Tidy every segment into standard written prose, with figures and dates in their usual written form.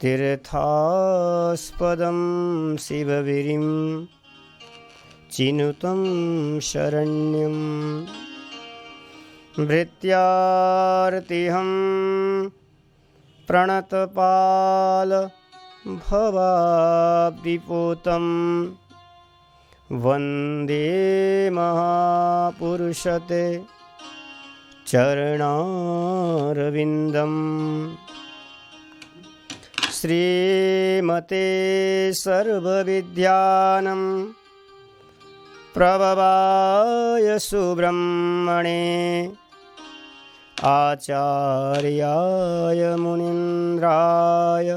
तीर्थास्पदं शिवगिरिं चिनुतं शरण्यं भृत्यार्तिहं प्रणतपाल भवाब्धिपूतं वन्दे महापुरुषते चरणारविन्दम्। श्रीमते सर्वविद्यानां प्रभवाय सुब्रह्मणे आचार्याय मुनीन्द्राय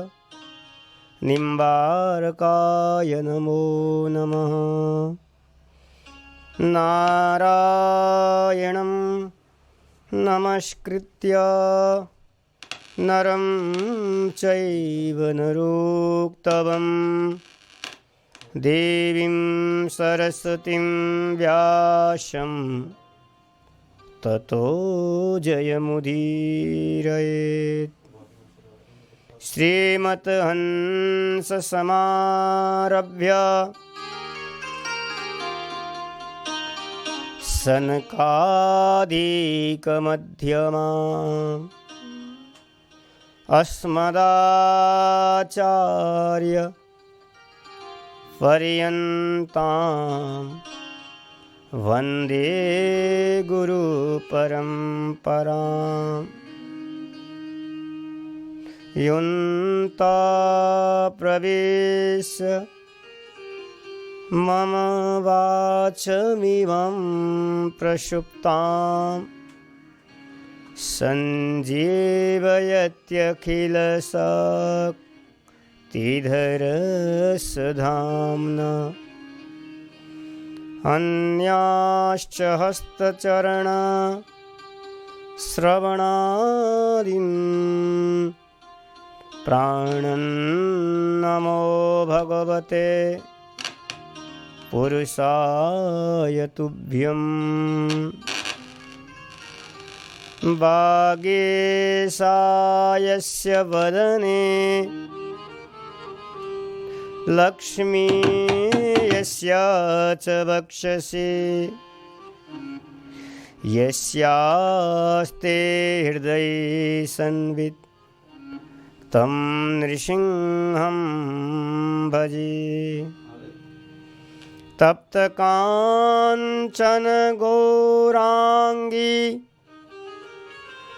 निम्बारकाय नमो नमः। नारायणं नमस्कृत्य नरं चैव नरोत्तमं देवीं सरस्वतीं व्यासं ततो जयमुदीरयेत्। श्रीमद्हंससमारभ्य सनकादिकमध्यमाम् अस्मदाचार्य पर्यन्तां वन्दे गुरुपरम्पराम्। युन्ता प्रवेश मम वाचमिमं प्रसुप्ताम् सञ्जीवयत्यखिलशक्तिधरस्वधाम्ना अन्याश्च हस्तचरण श्रवणादीन् प्राणन्नमो भगवते पुरुषाय तुभ्यम्। वागीशायस्य वदने लक्ष्मी यस्य च वक्षसि यस्यास्ते हृदये संवित् तं नृसिंहं भजे। तप्तकाञ्चन गौरांगी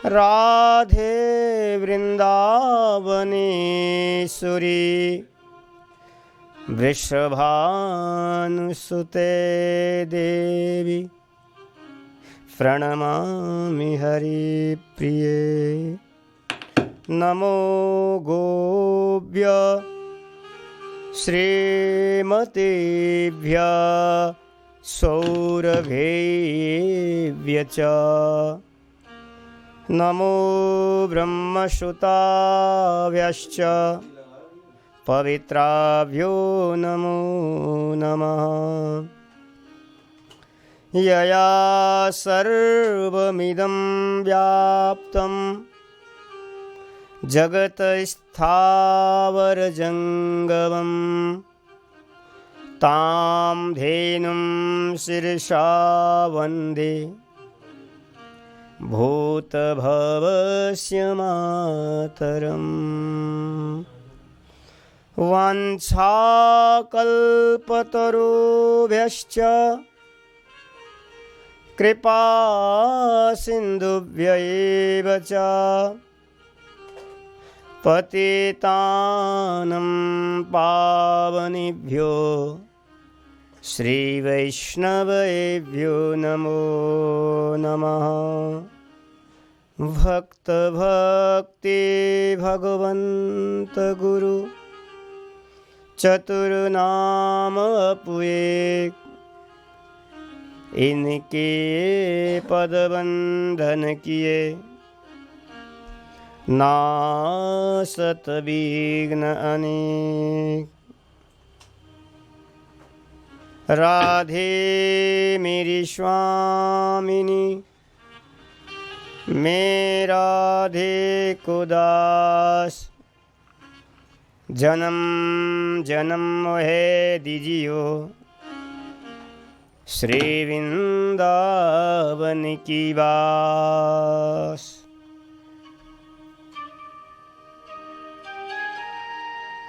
राधे वृंदावनेश्वरी वृषभानुसुते देवी प्रणमामि हरिप्रिये। नमो गोभ्य श्रीमतेभ्यः सौरभेभ्य च नमो ब्रह्मसुताभ्यश्च पवित्राभ्यो नमो नमः। यया सर्वमिदं व्याप्तं जगत्स्थावरजङ्गमं तां धेनुं शिरसा वन्दे भूतभवस्य मातरम्। वाञ्छाकल्पतरुभ्यश्च कृपा सिन्धुभ्य एव च पतितानं पावनेभ्यो श्रीवैष्णवेभ्यो नमो नमः। भक्तभक्ति भगवन्त गुरु चतुर्नाम अपुए इनके पदबंधन किए नासत विघ्न अनेक। राधे मेरी स्वामिनी मैं राधे को दास जन्म जन्म है दीजियो श्री वृंदावन की बास।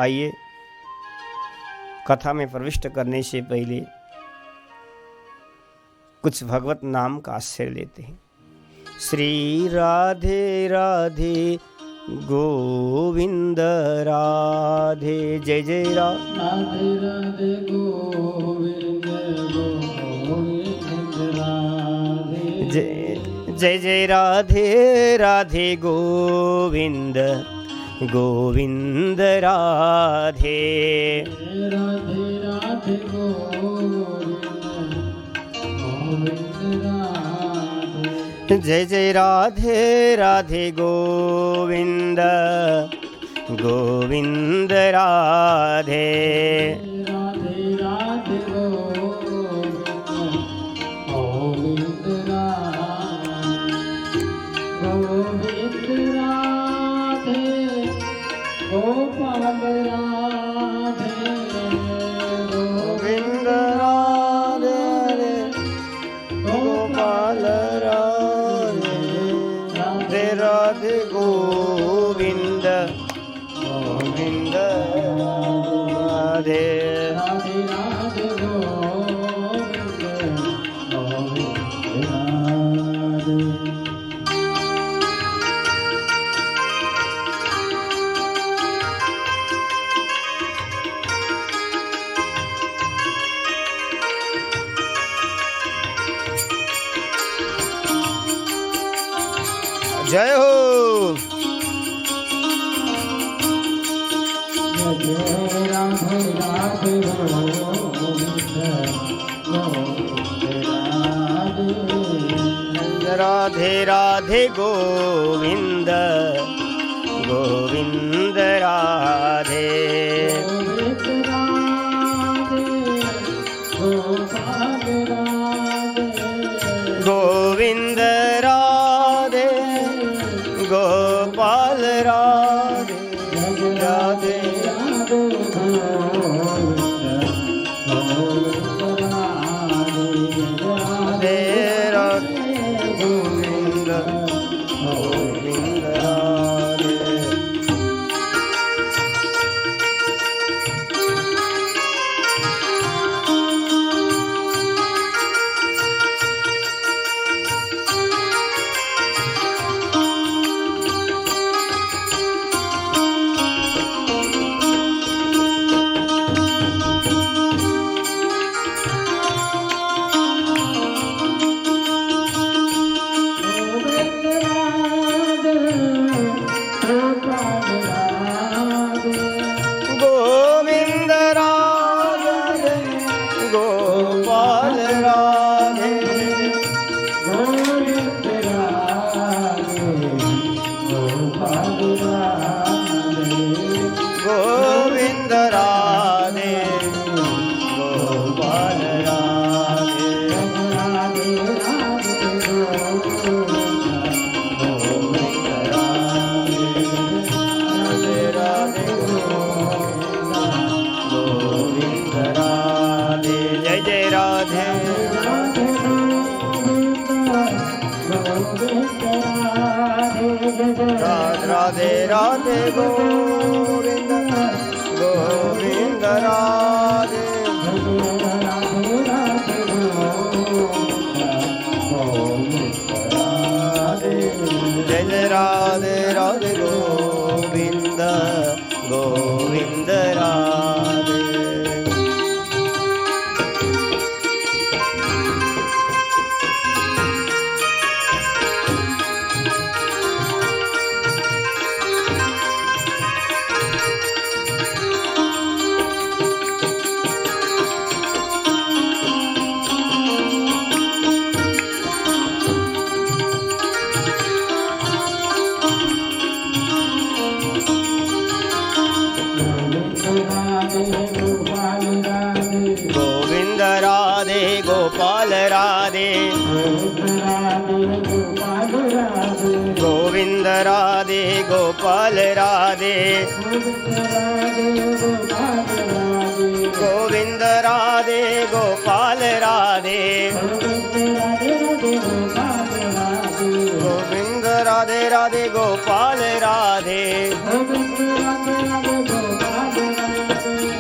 आइए कथा में प्रविष्ट करने से पहले कुछ भगवत नाम का आश्रय लेते हैं। श्री राधे राधे गोविंद राधे, जय जय राधे राधे गोविंद गोविंद राधे, जय जय राधे राधे गोविंद गोविंद राधे, राधे राधे गोविंद राधे, जय जय राधे राधे गोविंद गोविंद राधे, राधे राधे गोविंद गोविंद राधे, गोपाल राधे गोविंद राधे गोपाल राधे, राधे राधे गोविंद गोविंद राधे, राधे राधे गोविंद गोविंद राधे। जय हो। जय राधे राधे गोविंद गोविंद राधे, राधे राधे गोविंद गोविंद राधे, गोविंद राधे गोपाल राधे, गोविंद राधे गोपाल राधे, राधे राधे राधे गोविंद गोविंद राधे। गोविंद राधे गोपाल राधे, गोविंद राधे गोपाल राधे, गोविंद राधे गोपाल राधे, राधे राधे गोविंद राधे, राधे राधे गोविंद राधे, जय जय राधे राधे राधे गोविंद गोविंद राधे, राधे जय जय राधे राधे गोविंद गोविंद राधे। गोविंद राधे गोपाल राधे, गोविंद राधे गोपाल राधे गोविंद राधे गोपाल राधे गोविंद राधे राधे गोपाल राधे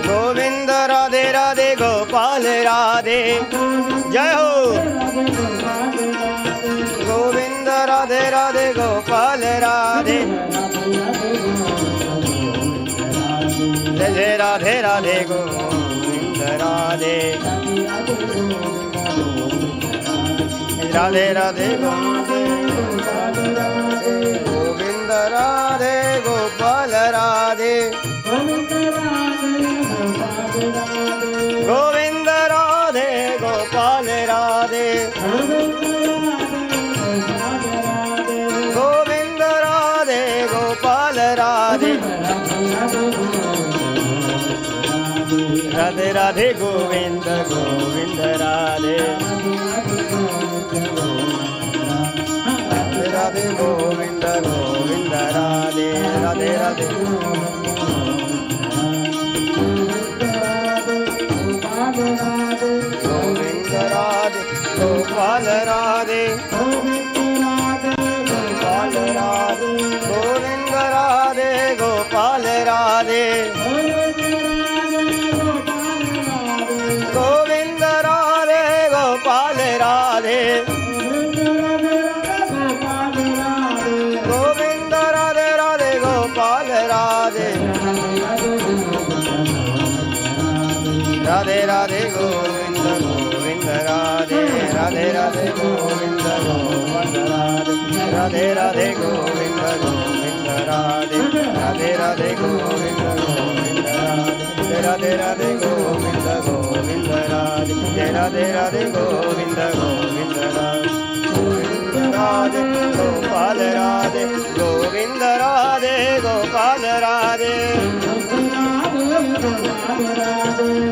गोविंद राधे राधे गोपाल राधे जय हो गोविंद राधे राधे गोपाल राधे जय जय राधे राधे गोविंद राधे राधे राधे गोविंद राधे गोपाल राधे गोविंद राधे गोपाल राधे गोविंद राधे गोपाल राधे राधे राधे गोविंद गोविंद राधे राधे राधे गोविंद गोविंद राधे राधे राधे गोविंद राधे गोपाल राधे गोपाल राधे गोविंद राधे गोपाल राधे गोविंद राधे गोपाल राधे गोविंद राधे राधे गोपाल राधे राधे राधे गोविंद गोविंद राधे राधे राधे गोविंद गोविंद राधे राधे राधे गोविंद गोविंद राधे राधे राधे गोविंद गोविंद राधे राधे गोविंद गोविंद राधे राधे राधे गोविंद गोविंद राधे गोपाल राधे गोविंद राधे गोपाल राधे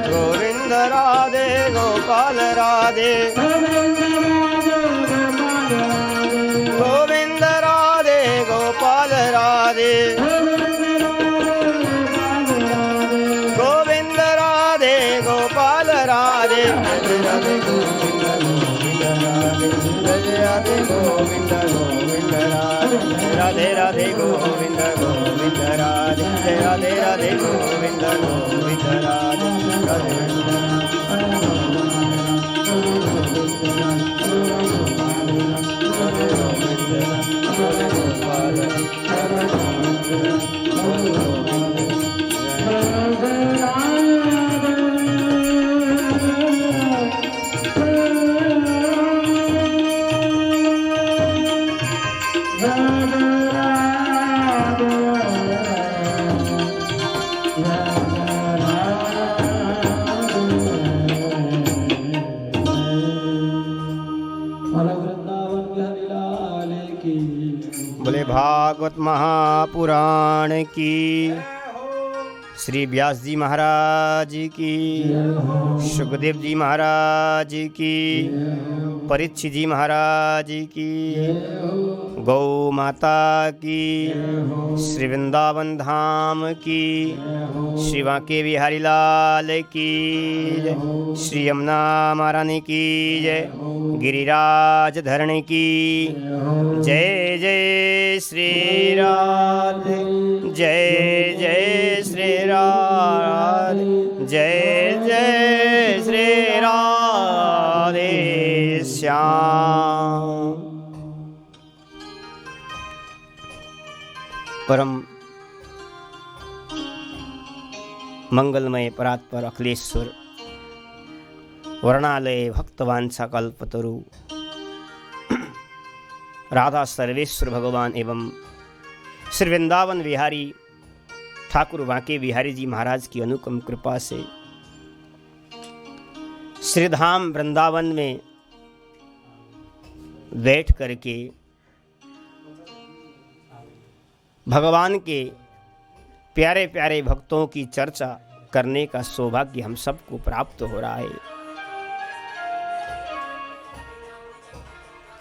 गोविंद राधे गोपाल राधे गोविंद राधे गोपाल राधे गोविंद राधे गोपाल राधे राधे गोविंद गोविंद राधे राधे गोविंद गोविंद राधे राधे राधे गोविंद गोविंद राधे बोले भागवत महापुराण की, श्री व्यास जी महाराज की, सुखदेव जी महाराज की, परीक्षित जी महाराज की, गौ माता की, श्री वृंदावन धाम की, श्री बांके बिहारी लाल की जय, श्री यमुना महारानी की जय, गिरिराज धरण की जय। जय श्री राधे जय जय श्री राधे जय जय श्री राधे श्याम। परम मंगलमय परात्पर अखिलेश्वर वर्णालय भक्तवांछा कल्पतरु राधा सर्वेश्वर भगवान एवं श्री वृंदावन बिहारी ठाकुर बांके बिहारी जी महाराज की अनुपम कृपा से श्रीधाम वृंदावन में बैठ करके भगवान के प्यारे प्यारे भक्तों की चर्चा करने का सौभाग्य हम सबको प्राप्त हो रहा है,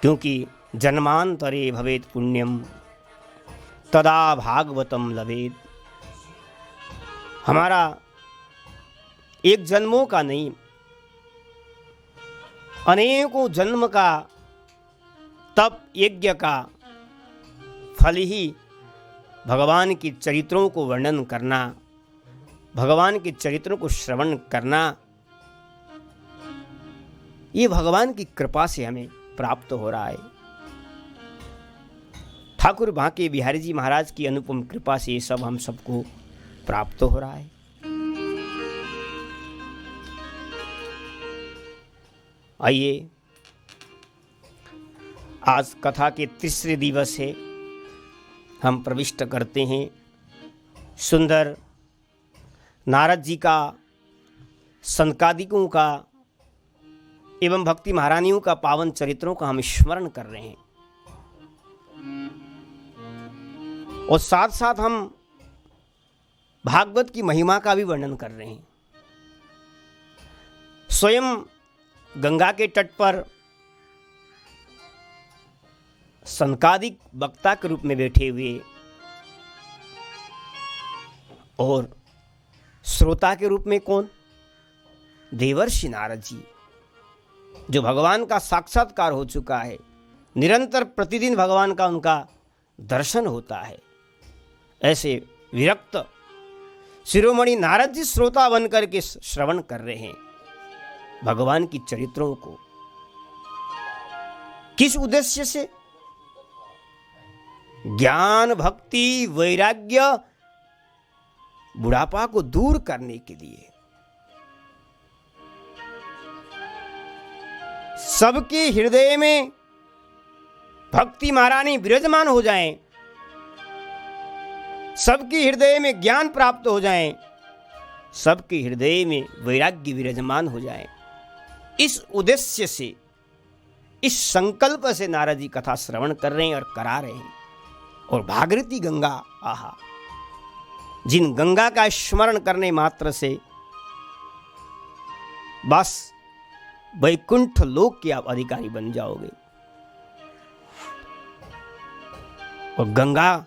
क्योंकि जन्मांतरे भवेत पुण्यम तदा भागवतम लभेत। हमारा एक जन्मों का नहीं, अनेकों जन्म का तप यज्ञ का फल ही भगवान के चरित्रों को वर्णन करना, भगवान के चरित्रों को श्रवण करना, ये भगवान की कृपा से हमें प्राप्त हो रहा है। ठाकुर बांके बिहारी जी महाराज की अनुपम कृपा से ये सब हम सबको प्राप्त हो रहा है। आइए, आज कथा के तीसरे दिवस है, हम प्रविष्ट करते हैं सुंदर नारद जी का, सनकादिकों का एवं भक्ति महारानियों का पावन चरित्रों का हम स्मरण कर रहे हैं और साथ साथ हम भागवत की महिमा का भी वर्णन कर रहे हैं। स्वयं गंगा के तट पर सनकादिक वक्ता के रूप में बैठे हुए और श्रोता के रूप में कौन? देवर्षि नारद जी, जो भगवान का साक्षात्कार हो चुका है, निरंतर प्रतिदिन भगवान का उनका दर्शन होता है। ऐसे विरक्त शिरोमणि नारद जी श्रोता बनकर के श्रवण कर रहे हैं भगवान की चरित्रों को। किस उद्देश्य से? ज्ञान, भक्ति, वैराग्य, बुढ़ापा को दूर करने के लिए, सबके हृदय में भक्ति महारानी विराजमान हो जाएं, सबके हृदय में ज्ञान प्राप्त हो जाएं, सबके हृदय में वैराग्य विराजमान हो जाएं। इस उद्देश्य से, इस संकल्प से नारद जी कथा श्रवण कर रहे हैं और करा रहे हैं। और भागीरथी गंगा, आहा, जिन गंगा का स्मरण करने मात्र से बस वैकुंठ लोक के आप अधिकारी बन जाओगे। और गंगा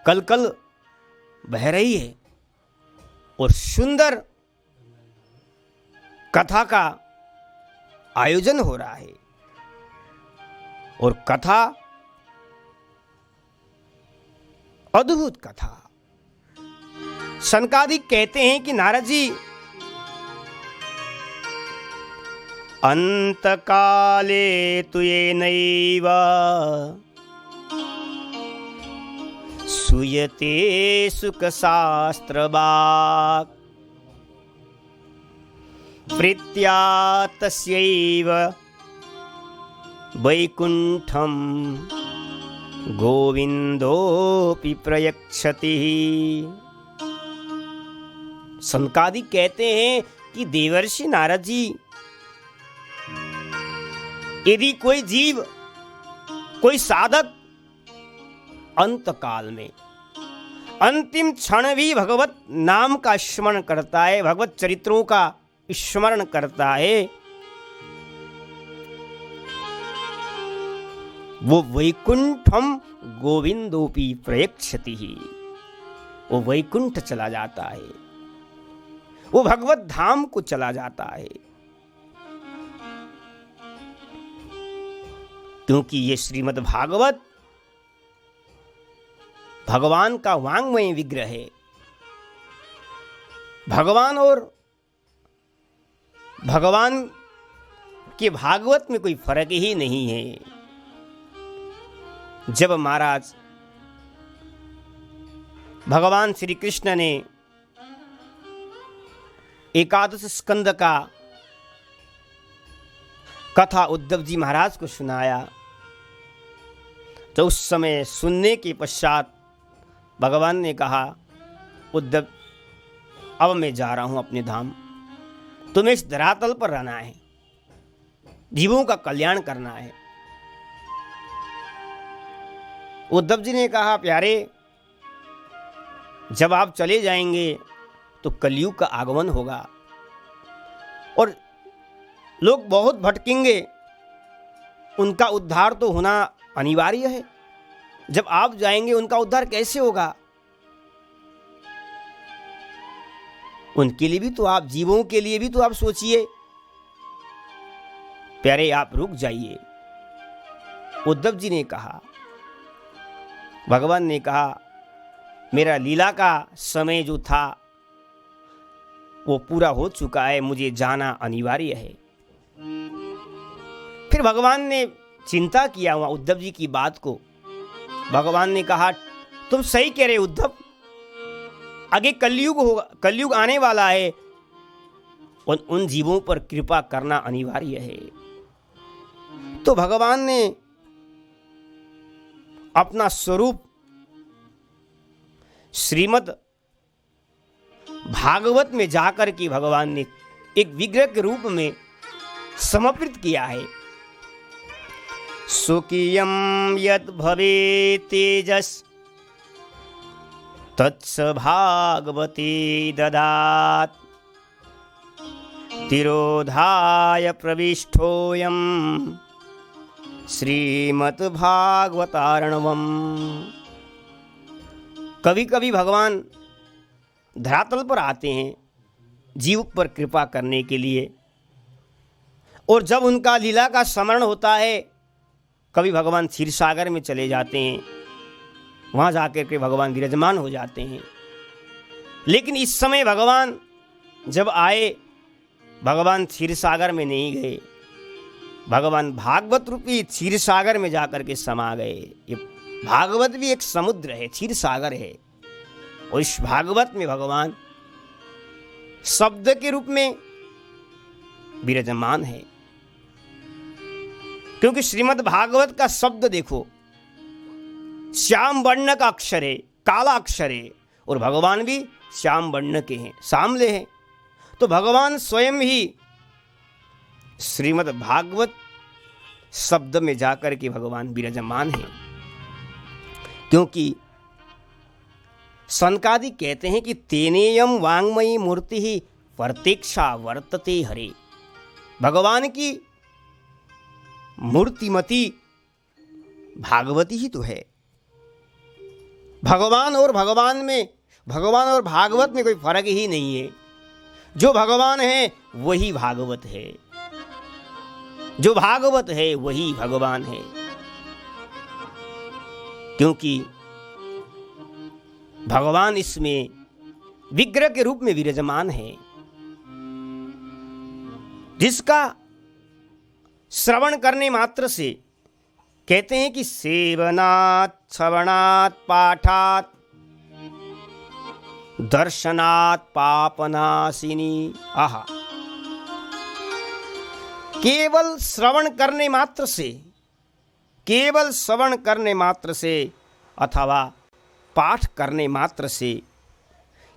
कल कल बह रही है और सुंदर कथा का आयोजन हो रहा है। और कथा अद्भुत कथा। सनकादिक कहते हैं कि नारद जी अंतकाले तुयेनैव सूयते सुखशास्त्रवाक् प्रीत्या तस्यैव वैकुंठम गोविंदोपि प्रयच्छति। सनकादिक कहते हैं कि देवर्षि नारद जी, यदि कोई जीव, कोई साधक अंत काल में अंतिम क्षण भी भगवत नाम का स्मरण करता है, भगवत चरित्रों का स्मरण करता है, वो वैकुंठम गोविंदोपि प्रयच्छति ही, वो वैकुंठ चला जाता है, वो भगवत धाम को चला जाता है। क्योंकि ये श्रीमद् भागवत भगवान का वांग्मय विग्रह है। भगवान और भगवान के भागवत में कोई फर्क ही नहीं है। जब महाराज भगवान श्री कृष्ण ने एकादश स्कंद का कथा उद्धव जी महाराज को सुनाया, तो उस समय सुनने के पश्चात भगवान ने कहा, उद्धव, अब मैं जा रहा हूं अपने धाम, तुम्हें इस धरातल पर रहना है, जीवों का कल्याण करना है। उद्धव जी ने कहा, प्यारे, जब आप चले जाएंगे तो कलयुग का आगमन होगा और लोग बहुत भटकेंगे, उनका उद्धार तो होना अनिवार्य है। जब आप जाएंगे उनका उद्धार कैसे होगा? उनके लिए भी तो आप, जीवों के लिए भी तो आप सोचिए। प्यारे, आप रुक जाइए। उद्धव जी ने कहा, भगवान ने कहा, मेरा लीला का समय जो था वो पूरा हो चुका है, मुझे जाना अनिवार्य है। फिर भगवान ने चिंता किया वहां उद्धव जी की बात को। भगवान ने कहा, तुम सही कह रहे उद्धव, आगे कलयुग होगा, कलयुग आने वाला है, उन जीवों पर कृपा करना अनिवार्य है। तो भगवान ने अपना स्वरूप श्रीमद् भागवत में जाकर के भगवान ने एक विग्रह के रूप में समर्पित किया है। स्वकीयं यत् भवेत् तेजस् तत्स भागवते ददात् तिरोधाय प्रविष्टोऽयं श्रीमद् भागवतार्णवम्। कभी कभी भगवान धरातल पर आते हैं जीव पर कृपा करने के लिए, और जब उनका लीला का स्मरण होता है, कभी भगवान क्षीर सागर में चले जाते हैं, वहाँ जाकर के भगवान विराजमान हो जाते हैं। लेकिन इस समय भगवान जब आए, भगवान क्षीर सागर में नहीं गए, भगवान भागवत रूपी क्षीर सागर में जाकर के समा गए। ये भागवत भी एक समुद्र है, क्षीर सागर है, और इस भागवत में भगवान शब्द के रूप में विराजमान है। क्योंकि श्रीमद् भागवत का शब्द देखो, श्याम वर्ण का अक्षर है, काला अक्षर है, और भगवान भी श्याम वर्ण के हैं, सामले हैं। तो भगवान स्वयं ही श्रीमद् भागवत शब्द में जाकर के भगवान विराजमान है। क्योंकि सनकादि कहते हैं कि तेनेयम वांगमयी मूर्ति ही प्रत्यक्षा वर्तते हरे। भगवान की मूर्तिमती भागवती ही तो है। भगवान और भागवत में कोई फर्क ही नहीं है। जो भगवान है वही भागवत है, जो भागवत है वही भगवान है। क्योंकि भगवान इसमें विग्रह के रूप में विराजमान है, जिसका श्रवण करने मात्र से, कहते हैं कि सेवनात् श्रवणात् पाठात् दर्शनात् पापनाशिनी। आहा, केवल श्रवण करने मात्र से, केवल श्रवण करने मात्र से अथवा पाठ करने मात्र से,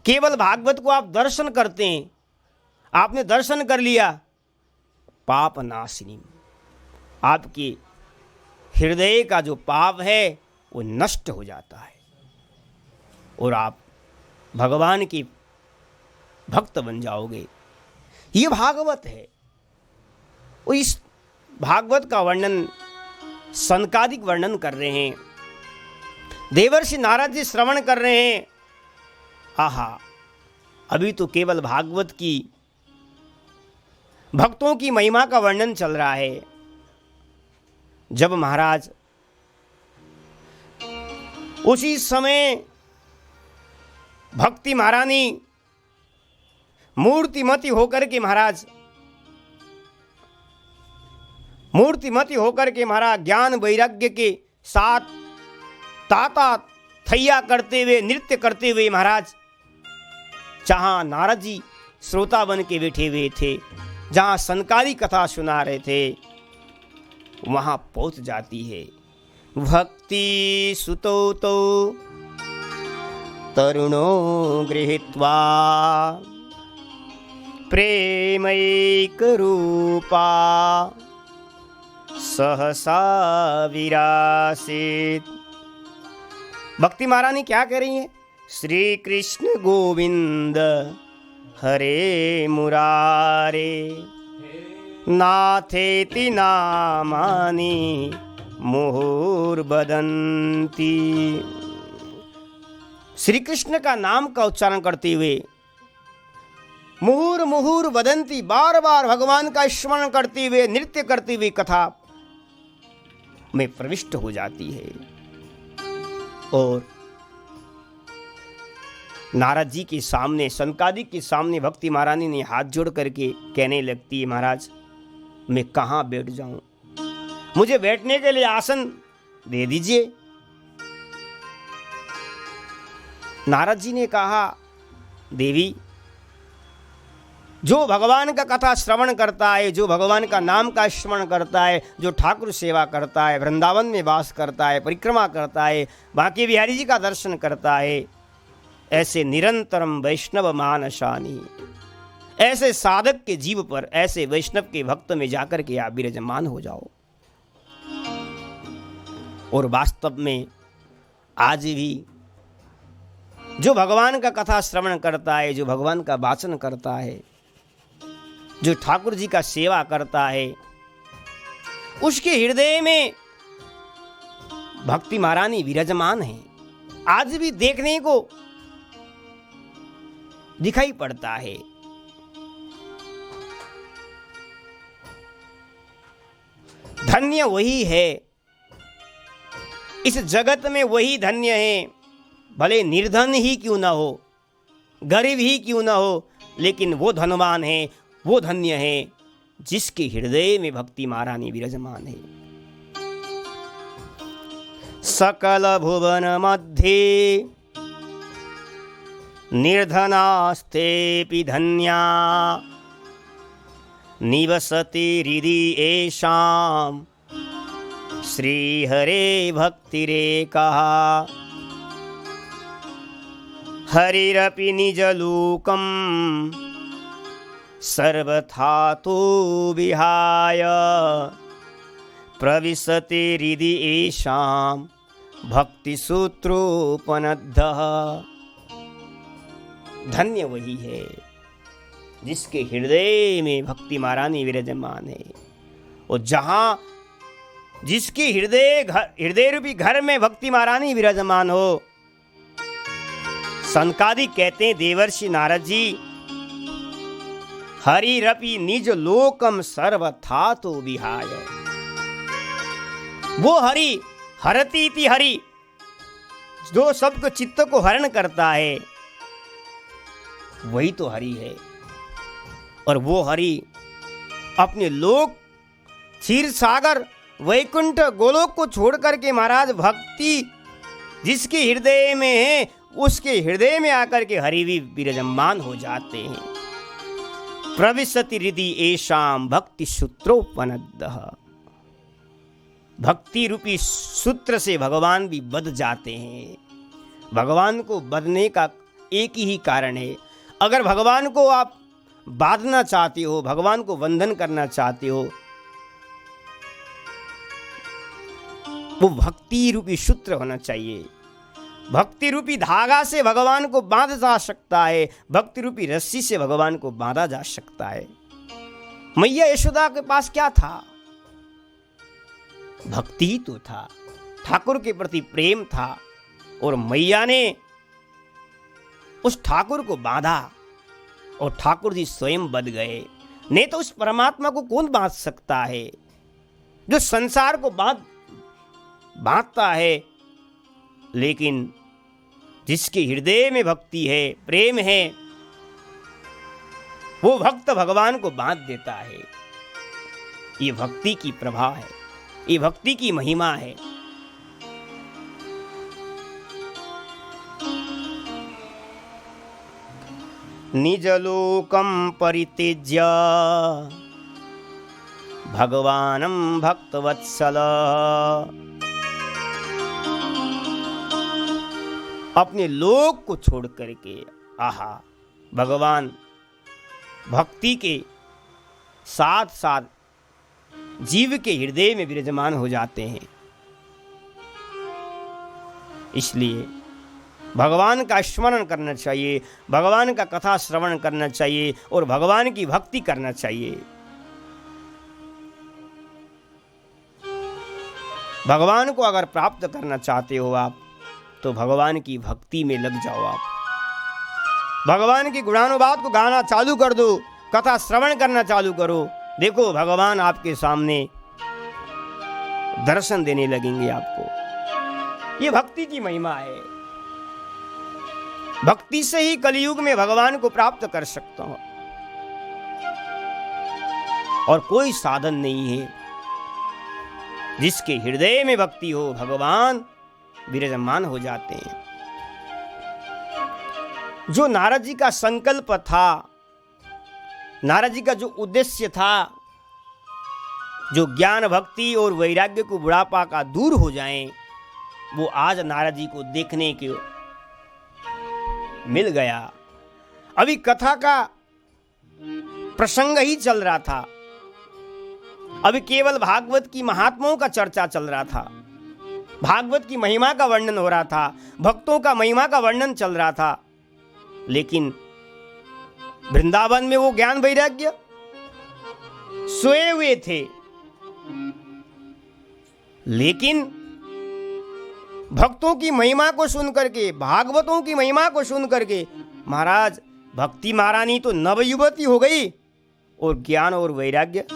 केवल भागवत को आप दर्शन करते हैं, आपने दर्शन कर लिया, पाप नाशिनी, आपके हृदय का जो पाप है वो नष्ट हो जाता है और आप भगवान के भक्त बन जाओगे। ये भागवत है। और इस भागवत का वर्णन सनकादिक वर्णन कर रहे हैं, देवर्षि नारद जी श्रवण कर रहे हैं। आहा, अभी तो केवल भागवत की भक्तों की महिमा का वर्णन चल रहा है। जब महाराज उसी समय भक्ति महारानी मूर्तिमती होकर के महाराज ज्ञान वैराग्य के साथ ताता थैया करते हुए, नृत्य करते हुए महाराज जहां नारद जी श्रोता बन के बैठे हुए थे, जहां सनकादी कथा सुना रहे थे, वहां पहुंच जाती है। भक्ति सुतो तो तरुणो गृहीत्वा प्रेमैक रूपा सहसा विरासित। भक्ति महारानी क्या कह रही है? श्री कृष्ण गोविंद हरे मुरारे नाथेति नामानि मुहुर्वदन्ति। श्री कृष्ण का नाम का उच्चारण करते हुए मुहुर मुहुर वदंती, बार बार भगवान का स्मरण करते हुए, नृत्य करते हुए कथा में प्रविष्ट हो जाती है। और नारद जी के सामने, सनकादिक के सामने भक्ति महारानी ने हाथ जोड़ करके कहने लगती है, महाराज मैं कहाँ बैठ जाऊं, मुझे बैठने के लिए आसन दे दीजिए। नारद जी ने कहा, देवी, जो भगवान का कथा श्रवण करता है, जो भगवान का नाम का स्मरण करता है, जो ठाकुर सेवा करता है, वृंदावन में वास करता है, परिक्रमा करता है, बांके बिहारी जी का दर्शन करता है, ऐसे निरंतरम वैष्णव मानसानी, ऐसे साधक के जीव पर, ऐसे वैष्णव के भक्त में जाकर के आप विराजमान हो जाओ। और वास्तव में आज भी जो भगवान का कथा श्रवण करता है, जो भगवान का वाचन करता है, जो ठाकुर जी का सेवा करता है, उसके हृदय में भक्ति महारानी विराजमान है, आज भी देखने को दिखाई पड़ता है। धन्य वही है, इस जगत में वही धन्य है, भले निर्धन ही क्यों ना हो, गरीब ही क्यों ना हो, लेकिन वो धनवान है, वो धन्य है जिसके हृदय में भक्ति महारानी विराजमान है। सकल भुवन मध्ये निर्धनास्तेऽपि धन्या, निवसति हृदि येषां श्रीहरे भक्तिरेकः। हरिरपि निजलोकं सर्वथा तो विहाय, प्रविशति हृदि येषां भक्तिसूत्रोपनद्धः। धन्य वही है जिसके हृदय में भक्ति महारानी विराजमान है। और जहाँ जिसके हृदय रूपी घर में भक्ति महारानी विराजमान हो, सनकादिक कहते हैं देवर्षि नारद जी, हरिरपि निज लोकम सर्वथा तो विहाय। वो हरि, हरतीति हरि, जो सबको चित्त को हरण करता है, वही तो हरि है। और वो हरि अपने लोक क्षीर सागर वैकुंठ गोलोक को छोड़ करके महाराज भक्ति जिसके हृदय में है, उसके हृदय में आकर के हरि भी विराजमान हो जाते हैं। प्रविशति हृदि येषां भक्ति सूत्रोपनद्धः। भक्ति रूपी सूत्र से भगवान भी बध जाते हैं। भगवान को बधने का एक ही कारण है, अगर भगवान को आप बांधना चाहते हो, भगवान को बंधन करना चाहते हो, वो भक्ति रूपी सूत्र होना चाहिए। भक्ति रूपी धागा से भगवान को बांधा जा सकता है, भक्ति रूपी रस्सी से भगवान को बांधा जा सकता है। मैया यशोदा के पास क्या था? भक्ति ही तो था, ठाकुर के प्रति प्रेम था, और मैया ने उस ठाकुर को बांधा और ठाकुर जी स्वयं बध गए। नहीं तो उस परमात्मा को कौन बांध सकता है जो संसार को बांधता है? लेकिन जिसके हृदय में भक्ति है, प्रेम है, वो भक्त भगवान को बांध देता है। ये भक्ति की प्रभा है, ये भक्ति की महिमा है। निजलोकं परित्यज्य भगवानं भक्तवत्सल। अपने लोक को छोड़ करके आहा भगवान भक्ति के साथ साथ जीव के हृदय में विराजमान हो जाते हैं। इसलिए भगवान का स्मरण करना चाहिए, भगवान का कथा श्रवण करना चाहिए और भगवान की भक्ति करना चाहिए। भगवान को अगर प्राप्त करना चाहते हो आप, तो भगवान की भक्ति में लग जाओ। आप भगवान की गुणानुवाद को गाना चालू कर दो, कथा श्रवण करना चालू करो। देखो भगवान आपके सामने दर्शन देने लगेंगे आपको। ये भक्ति की महिमा है। भक्ति से ही कलयुग में भगवान को प्राप्त कर सकता हूं, और कोई साधन नहीं है। जिसके हृदय में भक्ति हो, भगवान विराजमान हो जाते हैं। जो नारद जी का संकल्प था, नारद जी का जो उद्देश्य था, जो ज्ञान भक्ति और वैराग्य को बुढ़ापा का दूर हो जाए, वो आज नारद जी को देखने के मिल गया। अभी कथा का प्रसंग ही चल रहा था। अभी केवल भागवत की महात्माओं का चर्चा चल रहा था, भागवत की महिमा का वर्णन हो रहा था, भक्तों का महिमा का वर्णन चल रहा था। लेकिन वृंदावन में वो ज्ञान वैराग्य सोए हुए थे। लेकिन भक्तों की महिमा को सुन करके, भागवतों की महिमा को सुन करके, महाराज भक्ति महारानी तो नवयुवती हो गई, और ज्ञान और वैराग्य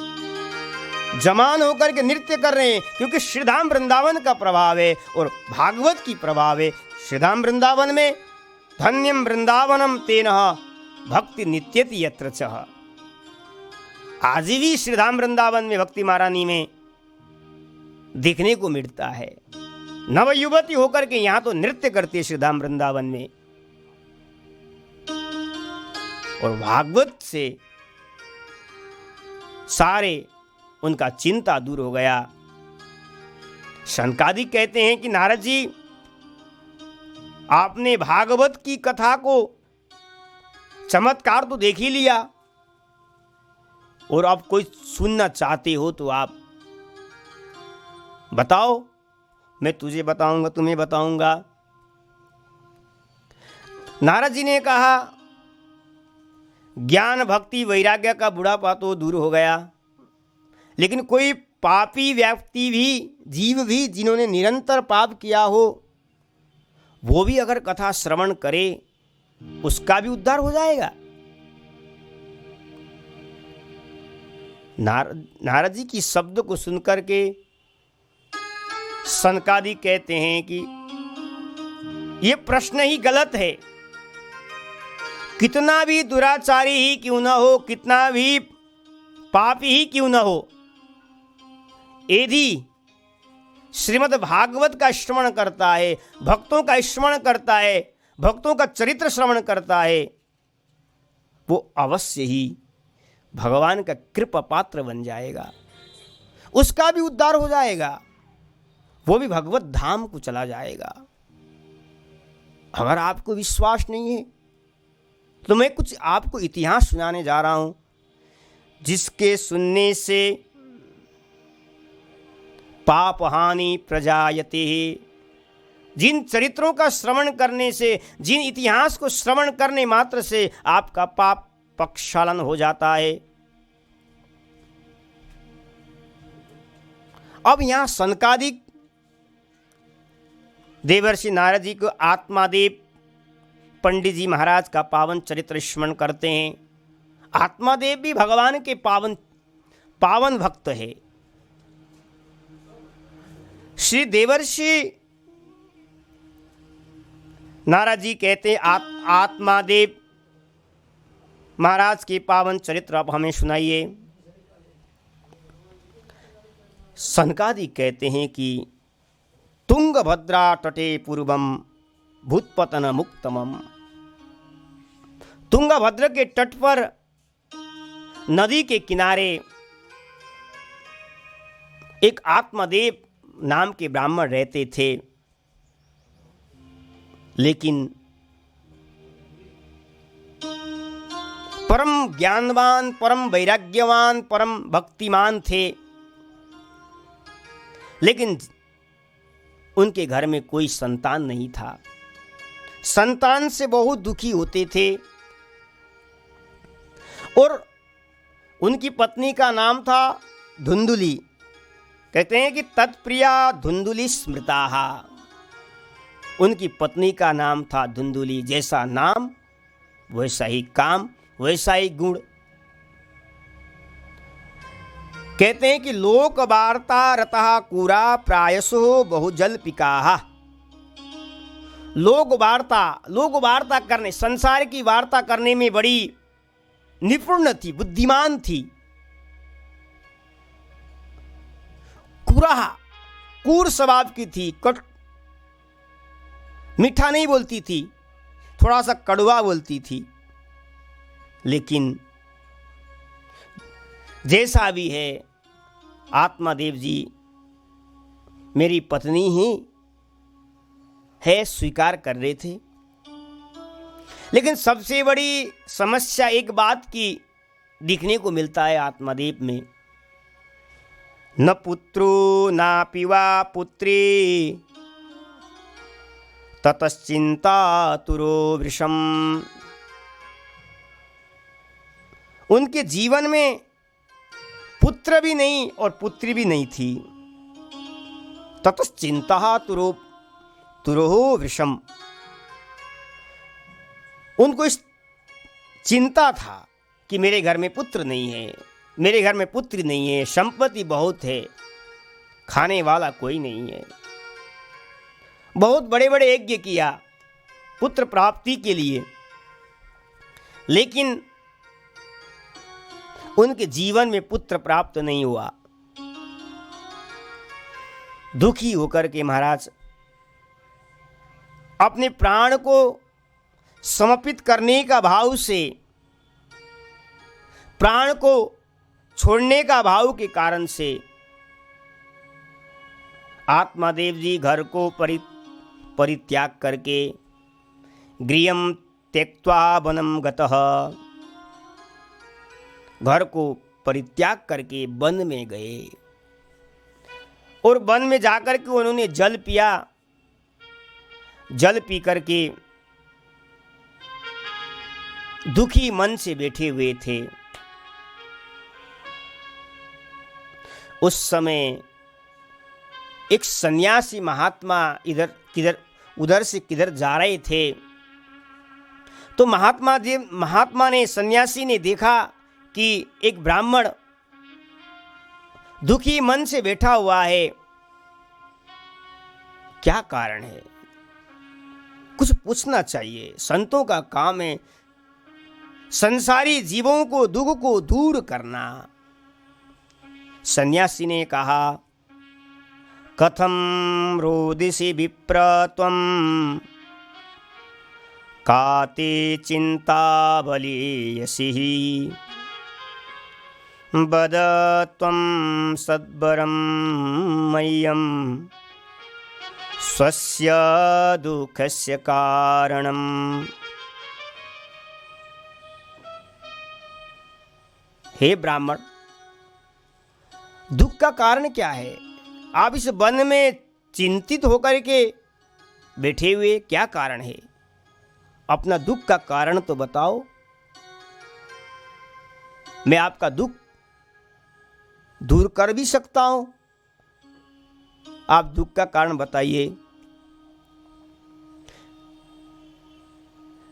जमान होकर के नृत्य कर रहे हैं। क्योंकि श्रीधाम वृंदावन का प्रभाव है और भागवत की प्रभाव है। श्रीधाम वृंदावन में धन्यम वृंदावनम तेनः भक्ति नित्यति यत्र चः। आज भी श्रीधाम वृंदावन में भक्ति महारानी में देखने को मिलता है। नवयुवती होकर के यहां तो नृत्य करती है श्रीधाम वृंदावन में। और भागवत से सारे उनका चिंता दूर हो गया। शनकादिक कहते हैं कि नारद जी, आपने भागवत की कथा को चमत्कार तो देख ही लिया, और अब कोई सुनना चाहते हो तो आप बताओ, मैं तुझे बताऊंगा, तुम्हें बताऊंगा। नारद जी ने कहा, ज्ञान भक्ति वैराग्य का बुढ़ापा तो दूर हो गया, लेकिन कोई पापी व्यक्ति भी, जीव भी, जिन्होंने निरंतर पाप किया हो, वो भी अगर कथा श्रवण करे, उसका भी उद्धार हो जाएगा। नारद जी की शब्द को सुनकर के सनकादिक कहते हैं कि ये प्रश्न ही गलत है। कितना भी दुराचारी ही क्यों न हो, कितना भी पापी ही क्यों न हो, यदि श्रीमद् भागवत का श्रवण करता है, भक्तों का श्रवण करता है, भक्तों का चरित्र श्रवण करता है, वो अवश्य ही भगवान का कृपा पात्र बन जाएगा। उसका भी उद्धार हो जाएगा, वो भी भगवत धाम को चला जाएगा। अगर आपको विश्वास नहीं है तो मैं कुछ आपको इतिहास सुनाने जा रहा हूं, जिसके सुनने से पाप हानि प्रजायते। जिन चरित्रों का श्रवण करने से, जिन इतिहास को श्रवण करने मात्र से आपका पाप प्रक्षालन हो जाता है। अब यहां सनकादिक देवर्षि नारद जी को आत्मादेव पंडित जी महाराज का पावन चरित्र स्मरण करते हैं। आत्मादेव भी भगवान के पावन भक्त है। श्री देवर्षि नारद जी कहते हैं, आत्मादेव महाराज के पावन चरित्र आप हमें सुनाइए। सनकादिक कहते हैं कि तुंगभद्रा तटे पूर्वम भूतपतन मुक्तमम। तुंगभद्र के तट पर नदी के किनारे एक आत्मदेव नाम के ब्राह्मण रहते थे। लेकिन परम ज्ञानवान, परम वैराग्यवान, परम भक्तिमान थे। लेकिन उनके घर में कोई संतान नहीं था। संतान से बहुत दुखी होते थे। और उनकी पत्नी का नाम था धुंधुली। कहते हैं कि तत्प्रिया धुंधुली स्मृता, उनकी पत्नी का नाम था धुंधुली। जैसा नाम वैसा ही काम, वैसा ही गुण। कहते हैं कि लोक वार्ता रतः कुरा प्रायसो बहुजल पिका। लोक वार्ता करने, संसार की वार्ता करने में बड़ी निपुण थी, बुद्धिमान थी। कूर स्वभाव की थी, मीठा नहीं बोलती थी, थोड़ा सा कड़वा बोलती थी। लेकिन जैसा भी है, आत्मादेव जी मेरी पत्नी ही है, स्वीकार कर रहे थे। लेकिन सबसे बड़ी समस्या एक बात की दिखने को मिलता है आत्मादेव में, न पुत्रो नापि वा पुत्री ततश्चिंतातुरो वृषम। उनके जीवन में पुत्र भी नहीं और पुत्री भी नहीं थी। ततश्चिंतातुरो वृषम, उनको इस चिंता था कि मेरे घर में पुत्र नहीं है, मेरे घर में पुत्री नहीं है, संपत्ति बहुत है, खाने वाला कोई नहीं है। बहुत बड़े बड़े यज्ञ किया पुत्र प्राप्ति के लिए, लेकिन उनके जीवन में पुत्र प्राप्त नहीं हुआ। दुखी होकर के महाराज अपने प्राण को समर्पित करने का भाव से, प्राण को छोड़ने का भाव के कारण से आत्मादेव जी घर को परित्याग करके गृहं त्यक्त्वा वनं गतः, घर को परित्याग करके वन में गए। और वन में जाकर के उन्होंने जल पिया। जल पी करके दुखी मन से बैठे हुए थे। उस समय एक सन्यासी महात्मा उधर से किधर जा रहे थे। तो महात्मा ने, सन्यासी ने देखा कि एक ब्राह्मण दुखी मन से बैठा हुआ है, क्या कारण है, कुछ पूछना चाहिए। संतों का काम है संसारी जीवों को दुख को दूर करना। सन्यासी ने कहा, कथम रोदिसी विप्र त्वं काते चिंता बलीयसी बद त्वं सद्वरं मह्यं स्वस्य दुःखस्य कारणम्। हे ब्राह्मण, दुख का कारण क्या है? आप इस वन में चिंतित होकर के बैठे हुए क्या कारण है? अपना दुख का कारण तो बताओ, मैं आपका दुख दूर कर भी सकता हूं। आप दुख का कारण बताइए।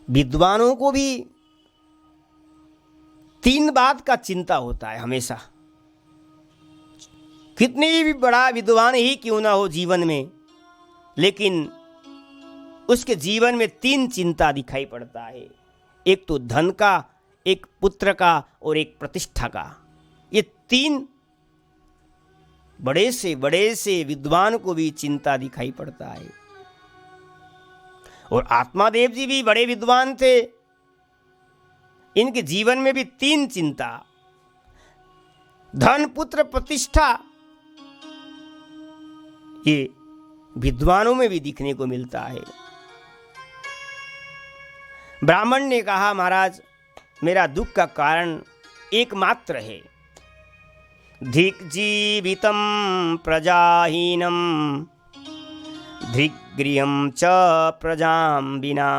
विद्वानों को भी 3 बात का चिंता होता है हमेशा। कितनी भी बड़ा विद्वान ही क्यों ना हो जीवन में, लेकिन उसके जीवन में 3 चिंता दिखाई पड़ता है। एक तो धन का, एक पुत्र का और एक प्रतिष्ठा का। ये 3 बड़े से विद्वान को भी चिंता दिखाई पड़ता है। और आत्मादेव जी भी बड़े विद्वान थे, इनके जीवन में भी 3 चिंता, धन पुत्र प्रतिष्ठा, ये विद्वानों में भी दिखने को मिलता है। ब्राह्मण ने कहा, महाराज मेरा दुख का कारण एकमात्र है, धिक जीवितं प्रजाहीनं धिग्गृहं च प्रजां विना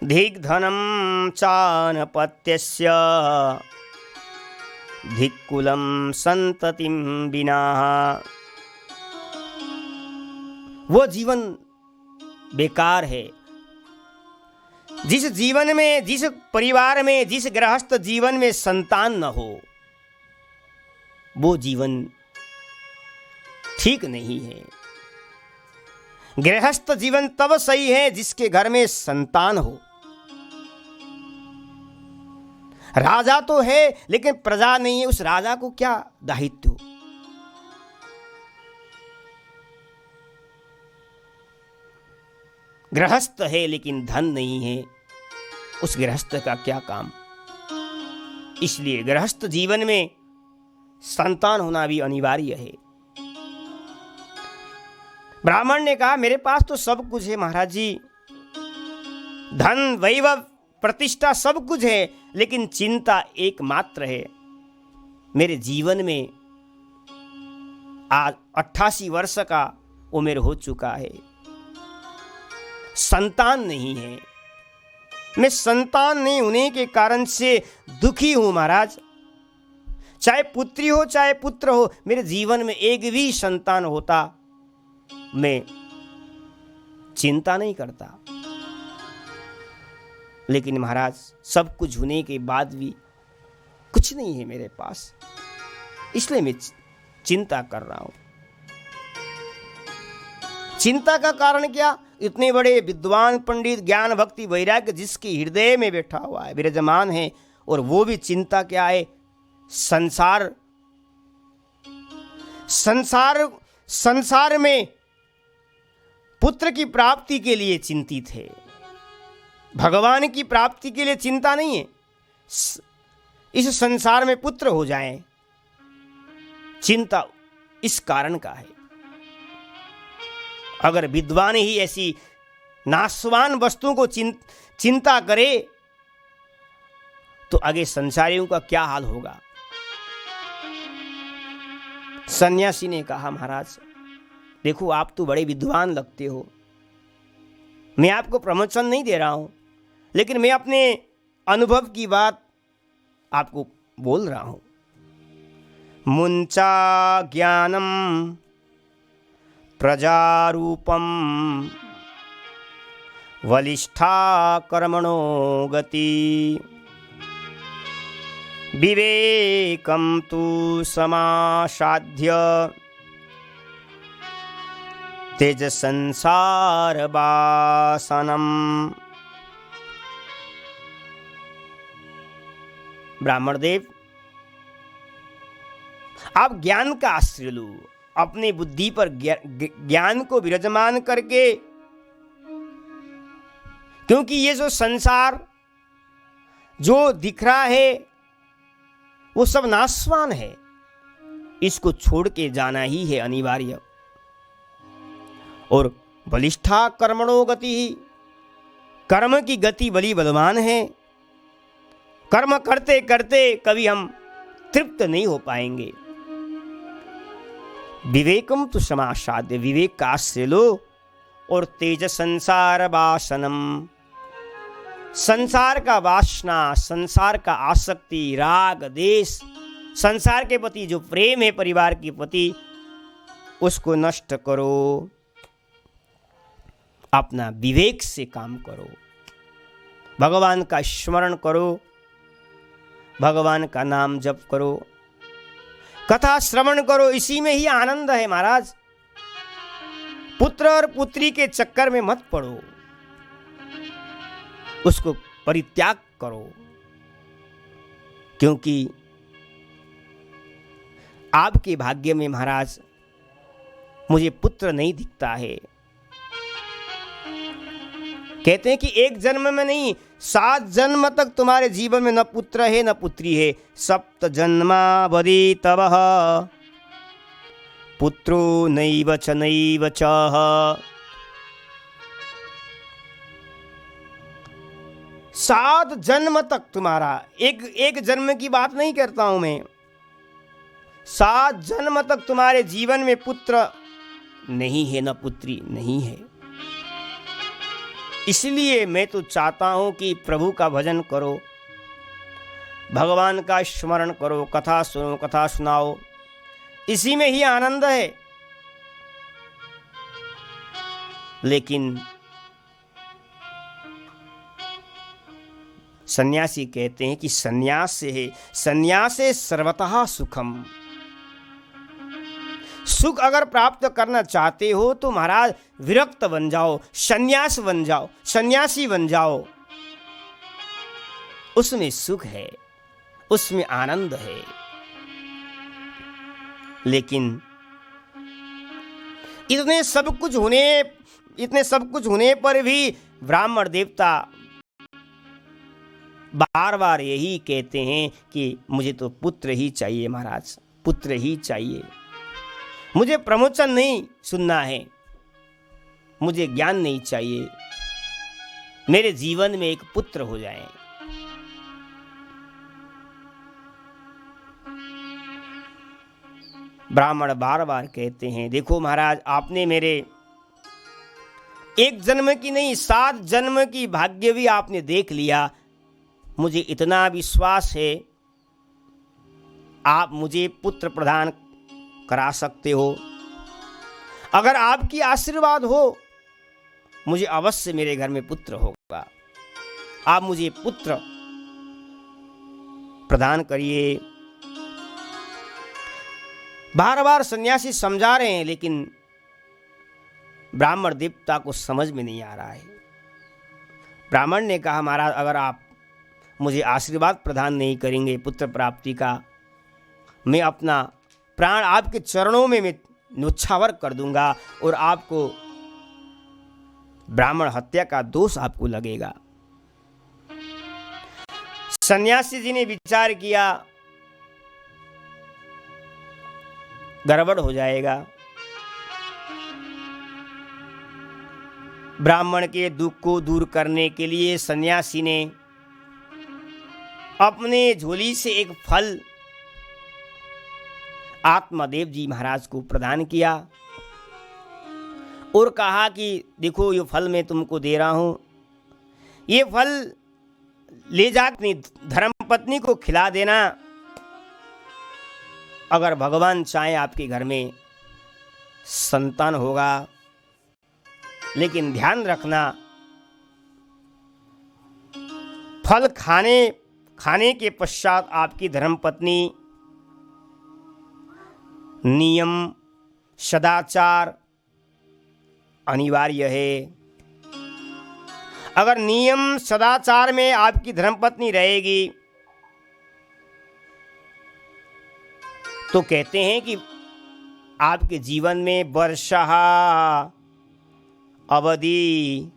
धिग्धनं चानपत्यस्य धिक्कुलं संततिं विना। वो जीवन बेकार है जिस जीवन में, जिस परिवार में, जिस गृहस्थ जीवन में संतान न हो। वो जीवन ठीक नहीं है। गृहस्थ जीवन तब सही है जिसके घर में संतान हो। राजा तो है लेकिन प्रजा नहीं है, उस राजा को क्या दायित्व। गृहस्थ है लेकिन धन नहीं है, उस गृहस्थ का क्या काम। इसलिए गृहस्थ जीवन में संतान होना भी अनिवार्य है। ब्राह्मण ने कहा मेरे पास तो सब कुछ है महाराज जी, धन वैभव प्रतिष्ठा सब कुछ है, लेकिन चिंता एकमात्र है। मेरे जीवन में आज 88 वर्ष का उम्र हो चुका है, संतान नहीं है। मैं संतान नहीं होने के कारण से दुखी हूं महाराज। चाहे पुत्री हो चाहे पुत्र हो, मेरे जीवन में एक भी संतान होता मैं चिंता नहीं करता। लेकिन महाराज सब कुछ होने के बाद भी कुछ नहीं है मेरे पास, इसलिए मैं चिंता कर रहा हूं। चिंता का कारण क्या? इतने बड़े विद्वान पंडित ज्ञान भक्ति वैराग्य जिसके हृदय में बैठा हुआ है, विराजमान है, और वो भी चिंता क्या है? संसार में पुत्र की प्राप्ति के लिए चिंतित है, भगवान की प्राप्ति के लिए चिंता नहीं है। इस संसार में पुत्र हो जाए, चिंता इस कारण का है। अगर विद्वान ही ऐसी नाशवान वस्तुओं को चिंता करे तो आगे संसारियों का क्या हाल होगा। सन्यासी ने कहा महाराज देखो आप तो बड़े विद्वान लगते हो, मैं आपको प्रमोशन नहीं दे रहा हूं, लेकिन मैं अपने अनुभव की बात आपको बोल रहा हूं। मुंचा ज्ञानम प्रजारूपम वलिष्ठा कर्मणो गति विवेकम तु समासाध्य तेज संसार वासनम। ब्राह्मण देव आप ज्ञान का आश्रय लो, अपनी बुद्धि पर ज्ञान को विराजमान करके, क्योंकि ये जो संसार जो दिख रहा है वो सब नाशवान है, इसको छोड़ के जाना ही है अनिवार्य। और बलिष्ठा कर्मणो गति ही, कर्म की गति बड़ी बलवान है। कर्म करते करते कभी हम तृप्त नहीं हो पाएंगे। विवेकम तो समासाध्य, विवेक का आश्रय लो। और तेज संसार वासनम, संसार का वासना, संसार का आसक्ति, राग देश, संसार के प्रति जो प्रेम है परिवार के प्रति, उसको नष्ट करो। अपना विवेक से काम करो, भगवान का स्मरण करो, भगवान का नाम जप करो, कथा श्रवण करो, इसी में ही आनंद है महाराज। पुत्र और पुत्री के चक्कर में मत पड़ो, उसको परित्याग करो, क्योंकि आपके भाग्य में महाराज मुझे पुत्र नहीं दिखता है। कहते हैं कि एक जन्म में नहीं, 7 जन्म तक तुम्हारे जीवन में न पुत्र है न पुत्री है। सप्त जन्मावधि तव पुत्रो नैव च नैव च। सात जन्म तक तुम्हारा, एक जन्म की बात नहीं करता हूं मैं, 7 जन्म तक तुम्हारे जीवन में पुत्र नहीं है न पुत्री नहीं है। इसलिए मैं तो चाहता हूं कि प्रभु का भजन करो, भगवान का स्मरण करो, कथा सुनो, कथा सुनाओ, इसी में ही आनंद है। लेकिन सन्यासी कहते हैं कि संन्यास से सर्वतः सुखम। सुख अगर प्राप्त करना चाहते हो तो महाराज विरक्त बन जाओ, संन्यास बन जाओ, सन्यासी बन जाओ। उसमें सुख है, उसमें आनंद है। लेकिन इतने सब कुछ होने पर भी ब्राह्मण देवता बार बार यही कहते हैं कि मुझे तो पुत्र ही चाहिए महाराज, पुत्र ही चाहिए। मुझे प्रमोशन नहीं सुनना है, मुझे ज्ञान नहीं चाहिए, मेरे जीवन में एक पुत्र हो जाए। ब्राह्मण बार बार कहते हैं, देखो महाराज, आपने मेरे एक जन्म की नहीं 7 जन्म की भाग्य भी आपने देख लिया। मुझे इतना विश्वास है आप मुझे पुत्र प्रदान करा सकते हो। अगर आपकी आशीर्वाद हो मुझे अवश्य मेरे घर में पुत्र होगा। आप मुझे पुत्र प्रदान करिए। बार बार सन्यासी समझा रहे हैं, लेकिन ब्राह्मण देवता को समझ में नहीं आ रहा है। ब्राह्मण ने कहा, महाराज अगर आप मुझे आशीर्वाद प्रदान नहीं करेंगे पुत्र प्राप्ति का, मैं अपना प्राण आपके चरणों में मैं न्योछावर कर दूंगा और आपको ब्राह्मण हत्या का दोष आपको लगेगा। सन्यासी जी ने विचार किया, गड़बड़ हो जाएगा। ब्राह्मण के दुख को दूर करने के लिए सन्यासी ने अपने झोली से एक फल आत्मदेव जी महाराज को प्रदान किया और कहा कि देखो ये फल मैं तुमको दे रहा हूं, ये फल ले जा अपनी धर्मपत्नी को खिला देना। अगर भगवान चाहे आपके घर में संतान होगा, लेकिन ध्यान रखना फल खाने के पश्चात आपकी धर्मपत्नी नियम सदाचार अनिवार्य है। अगर नियम सदाचार में आपकी धर्मपत्नी रहेगी तो कहते हैं कि आपके जीवन में वर्षा अवधि,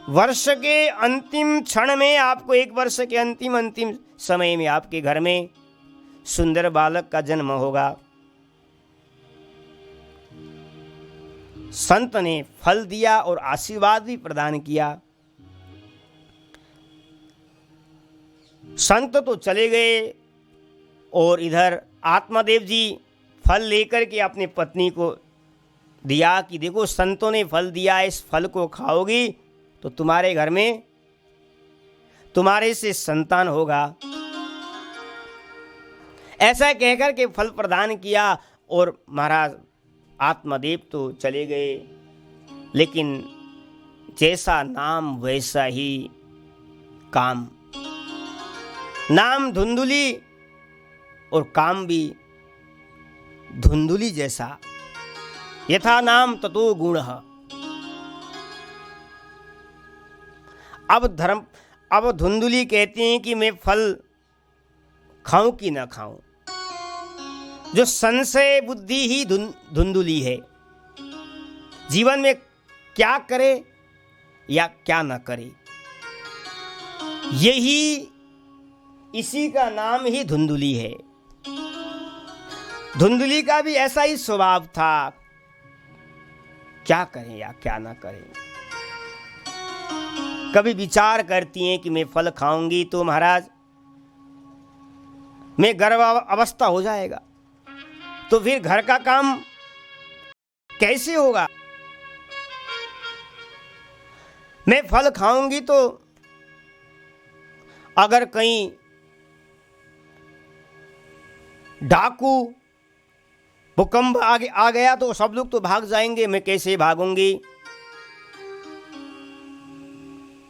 वर्ष के अंतिम क्षण में आपको, एक वर्ष के अंतिम समय में आपके घर में सुंदर बालक का जन्म होगा। संत ने फल दिया और आशीर्वाद भी प्रदान किया। संत तो चले गए और इधर आत्मदेव जी फल लेकर के अपनी पत्नी को दिया कि देखो संतों ने फल दिया, इस फल को खाओगी तो तुम्हारे घर में तुम्हारे से संतान होगा। ऐसा कहकर के फल प्रदान किया और महाराज आत्मदेव तो चले गए, लेकिन जैसा नाम वैसा ही काम। नाम धुंधुली और काम भी धुंधुली जैसा। यथा नाम ततो गुणः। अब धुंधुली कहती हैं कि मैं फल खाऊं कि ना खाऊं। जो संशय बुद्धि ही धुंधुली है। जीवन में क्या करे या क्या ना करे, इसी का नाम ही धुंधुली है। धुंधुली का भी ऐसा ही स्वभाव था, क्या करें या क्या ना करें। कभी विचार करती हैं कि मैं फल खाऊंगी तो महाराज मैं गर्भ अवस्था हो जाएगा, तो फिर घर का काम कैसे होगा। मैं फल खाऊंगी तो अगर कहीं डाकू, भूकंप आ गया तो सब लोग तो भाग जाएंगे, मैं कैसे भागूंगी?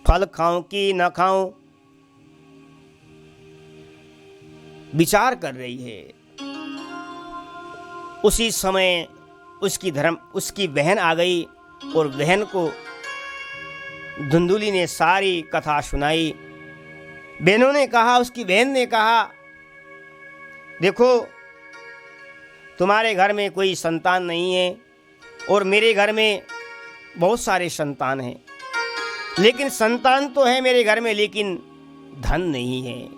फल खाऊं कि न खाऊं, विचार कर रही है। उसी समय उसकी बहन आ गई और बहन को धुंधुली ने सारी कथा सुनाई। उसकी बहन ने कहा, देखो तुम्हारे घर में कोई संतान नहीं है और मेरे घर में बहुत सारे संतान हैं, लेकिन संतान तो है मेरे घर में, लेकिन धन नहीं है।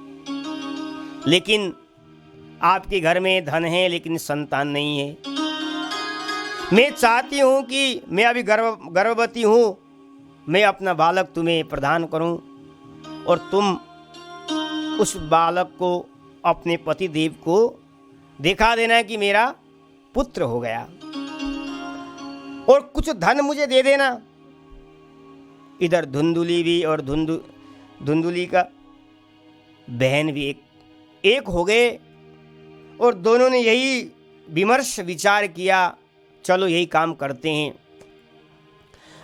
लेकिन आपके घर में धन है लेकिन संतान नहीं है। मैं चाहती हूँ कि मैं अभी गर्भवती हूँ, मैं अपना बालक तुम्हें प्रदान करूँ और तुम उस बालक को अपने पति देव को दिखा देना कि मेरा पुत्र हो गया और कुछ धन मुझे दे देना। इधर धुंधुली भी और धुंधुली का बहन भी एक हो गए और दोनों ने यही विमर्श विचार किया, चलो यही काम करते हैं।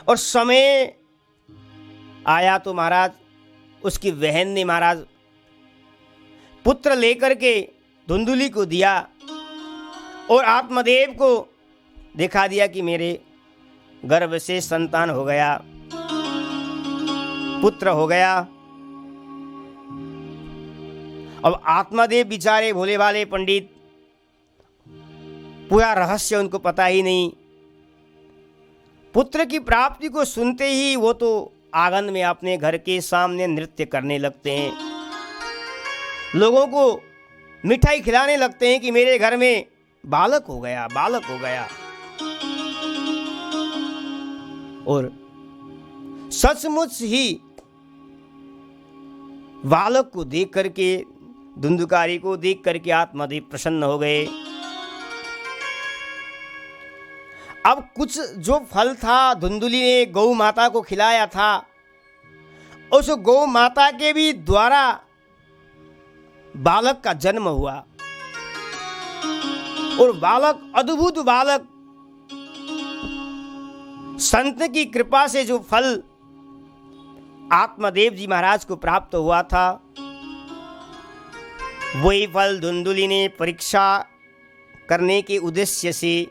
और समय आया तो महाराज उसकी बहन ने महाराज पुत्र लेकर के धुंधुली को दिया और आत्मदेव को दिखा दिया कि मेरे गर्भ से संतान हो गया, पुत्र हो गया। अब आत्मदेव बेचारे भोले भाले पंडित, पूरा रहस्य उनको पता ही नहीं। पुत्र की प्राप्ति को सुनते ही वो तो आंगन में अपने घर के सामने नृत्य करने लगते हैं, लोगों को मिठाई खिलाने लगते हैं कि मेरे घर में बालक हो गया, बालक हो गया। और सचमुच ही बालक को देख करके, धुंधुकारी को देख करके आत्मदेव प्रसन्न हो गए। अब कुछ जो फल था धुंधुली ने गौ माता को खिलाया था, उस गौ माता के भी द्वारा बालक का जन्म हुआ और बालक, अद्भुत बालक, संत की कृपा से जो फल आत्मदेव जी महाराज को प्राप्त हुआ था, वही फल धुंधुली ने परीक्षा करने के उद्देश्य से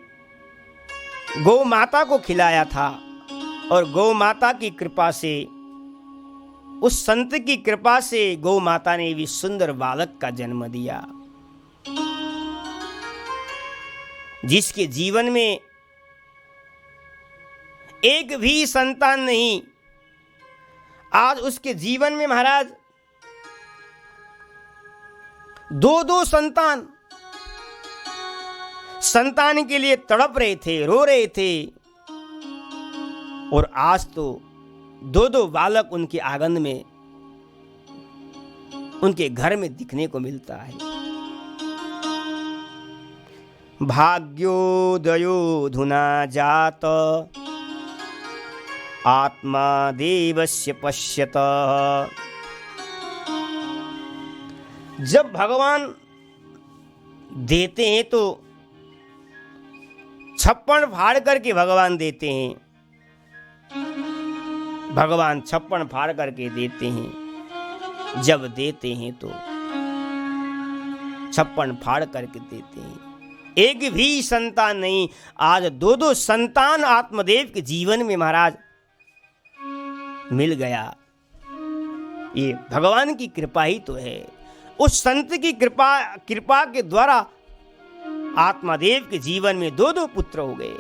गौ माता को खिलाया था और गौ माता की कृपा से, उस संत की कृपा से गौ माता ने भी सुंदर बालक का जन्म दिया, जिसके जीवन में एक भी संतान नहीं। आज उसके जीवन में महाराज दो संतान के लिए तड़प रहे थे, रो रहे थे, और आज तो दो बालक उनके आंगन में, उनके घर में दिखने को मिलता है। भाग्योदयो धुना जात आत्मा देवस्य पश्यत। जब भगवान देते हैं तो छप्पन फाड़ करके भगवान देते हैं, भगवान छप्पन फाड़ करके देते हैं। जब देते हैं तो छप्पन फाड़ करके देते हैं। एक भी संतान नहीं, आज दो संतान आत्मदेव के जीवन में महाराज मिल गया। ये भगवान की कृपा ही तो है। उस संत की कृपा के द्वारा आत्मदेव के जीवन में दो पुत्र हो गए।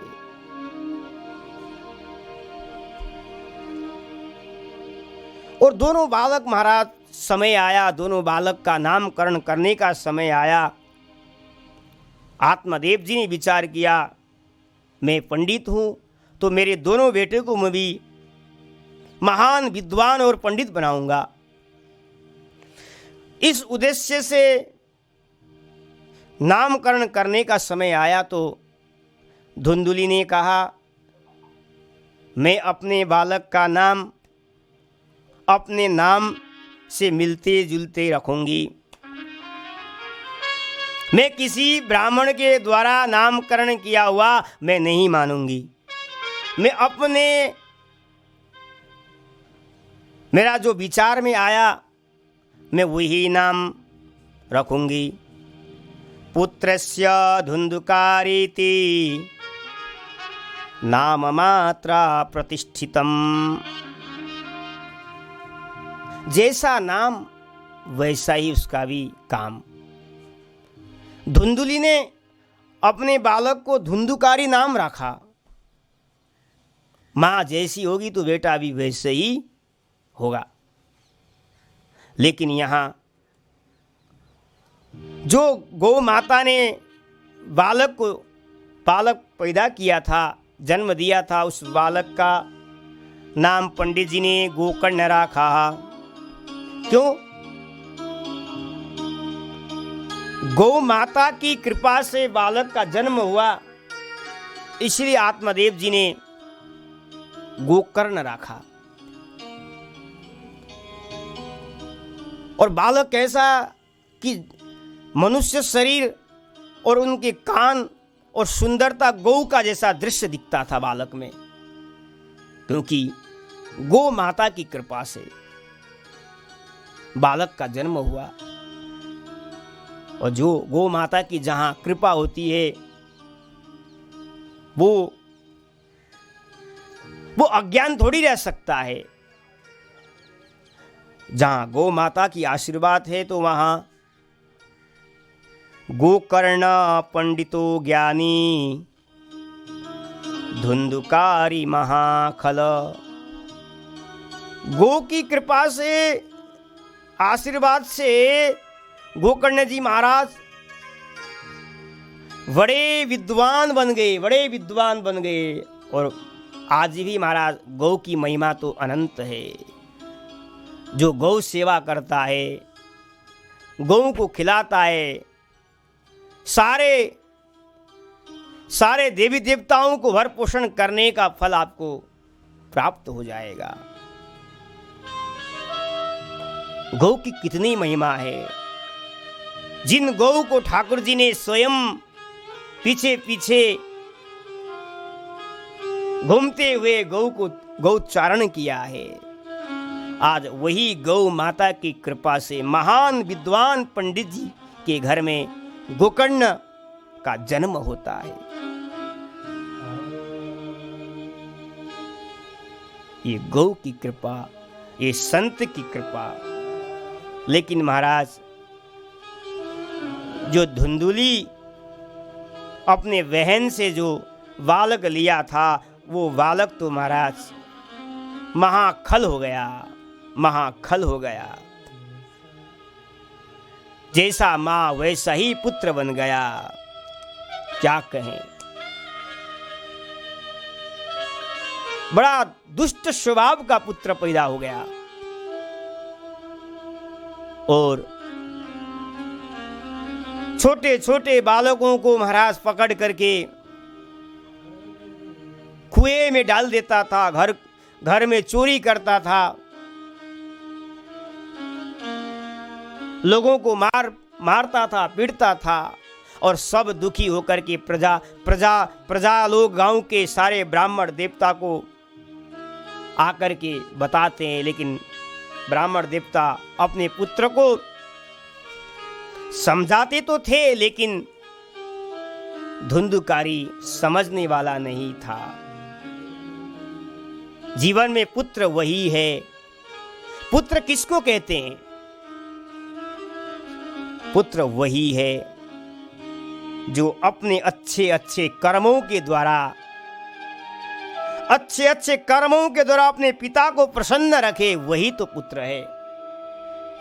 और दोनों बालक महाराज, समय आया, दोनों बालक का नामकरण करने का समय आया। आत्मदेव जी ने विचार किया, मैं पंडित हूं तो मेरे दोनों बेटे को मैं भी महान विद्वान और पंडित बनाऊंगा। इस उद्देश्य से नामकरण करने का समय आया तो धुंधुली ने कहा, मैं अपने बालक का नाम अपने नाम से मिलते जुलते रखूंगी। मैं किसी ब्राह्मण के द्वारा नामकरण किया हुआ मैं नहीं मानूंगी। मैं अपने मेरा जो विचार में आया मैं वही नाम रखूंगी। पुत्रस्य धुंधुकारीति नाम मात्रा प्रतिष्ठितम। जैसा नाम वैसा ही उसका भी काम। धुंधुली ने अपने बालक को धुंधुकारी नाम रखा। माँ जैसी होगी तो बेटा भी वैसे ही होगा। लेकिन यहाँ जो गौ माता ने बालक पैदा किया था, जन्म दिया था, उस बालक का नाम पंडित जी ने गोकर्ण रखा। क्यों? गौ माता की कृपा से बालक का जन्म हुआ, इसलिए आत्मदेव जी ने गोकर्ण रखा। और बालक ऐसा कि मनुष्य शरीर और उनके कान और सुंदरता गौ का जैसा दृश्य दिखता था बालक में, क्योंकि गौ माता की कृपा से बालक का जन्म हुआ। और जो गौ माता की जहां कृपा होती है वो अज्ञान थोड़ी रह सकता है। जहां गौ माता की आशीर्वाद है तो वहां गोकर्ण पंडितो ज्ञानी धुंधुकारी महाखल। गो की कृपा से, आशीर्वाद से गोकर्ण जी महाराज बड़े विद्वान बन गए। और आज भी महाराज गौ की महिमा तो अनंत है। जो गौ सेवा करता है, गौ को खिलाता है, सारे देवी देवताओं को भर पोषण करने का फल आपको प्राप्त हो जाएगा। गौ की कितनी महिमा है। जिन गौ को ठाकुर जी ने स्वयं पीछे पीछे घूमते हुए गौचारण किया है, आज वही गौ माता की कृपा से महान विद्वान पंडित जी के घर में गोकर्ण का जन्म होता है। ये गौ की कृपा, ये संत की कृपा। लेकिन महाराज जो धुंधुली अपने बहन से जो बालक लिया था, वो बालक तो महाराज महाखल हो गया। जैसा माँ वैसा ही पुत्र बन गया। क्या कहें। बड़ा दुष्ट स्वभाव का पुत्र पैदा हो गया। और छोटे छोटे बालकों को महाराज पकड़ करके कुएं में डाल देता था, घर में चोरी करता था, लोगों को मारता था, पीटता था। और सब दुखी होकर के प्रजा लोग गांव के सारे ब्राह्मण देवता को आकर के बताते हैं। लेकिन ब्राह्मण देवता अपने पुत्र को समझाते तो थे, लेकिन धुंधुकारी समझने वाला नहीं था। जीवन में पुत्र वही है। पुत्र किसको कहते हैं? पुत्र वही है जो अपने अच्छे अच्छे कर्मों के द्वारा अपने पिता को प्रसन्न रखे, वही तो पुत्र है।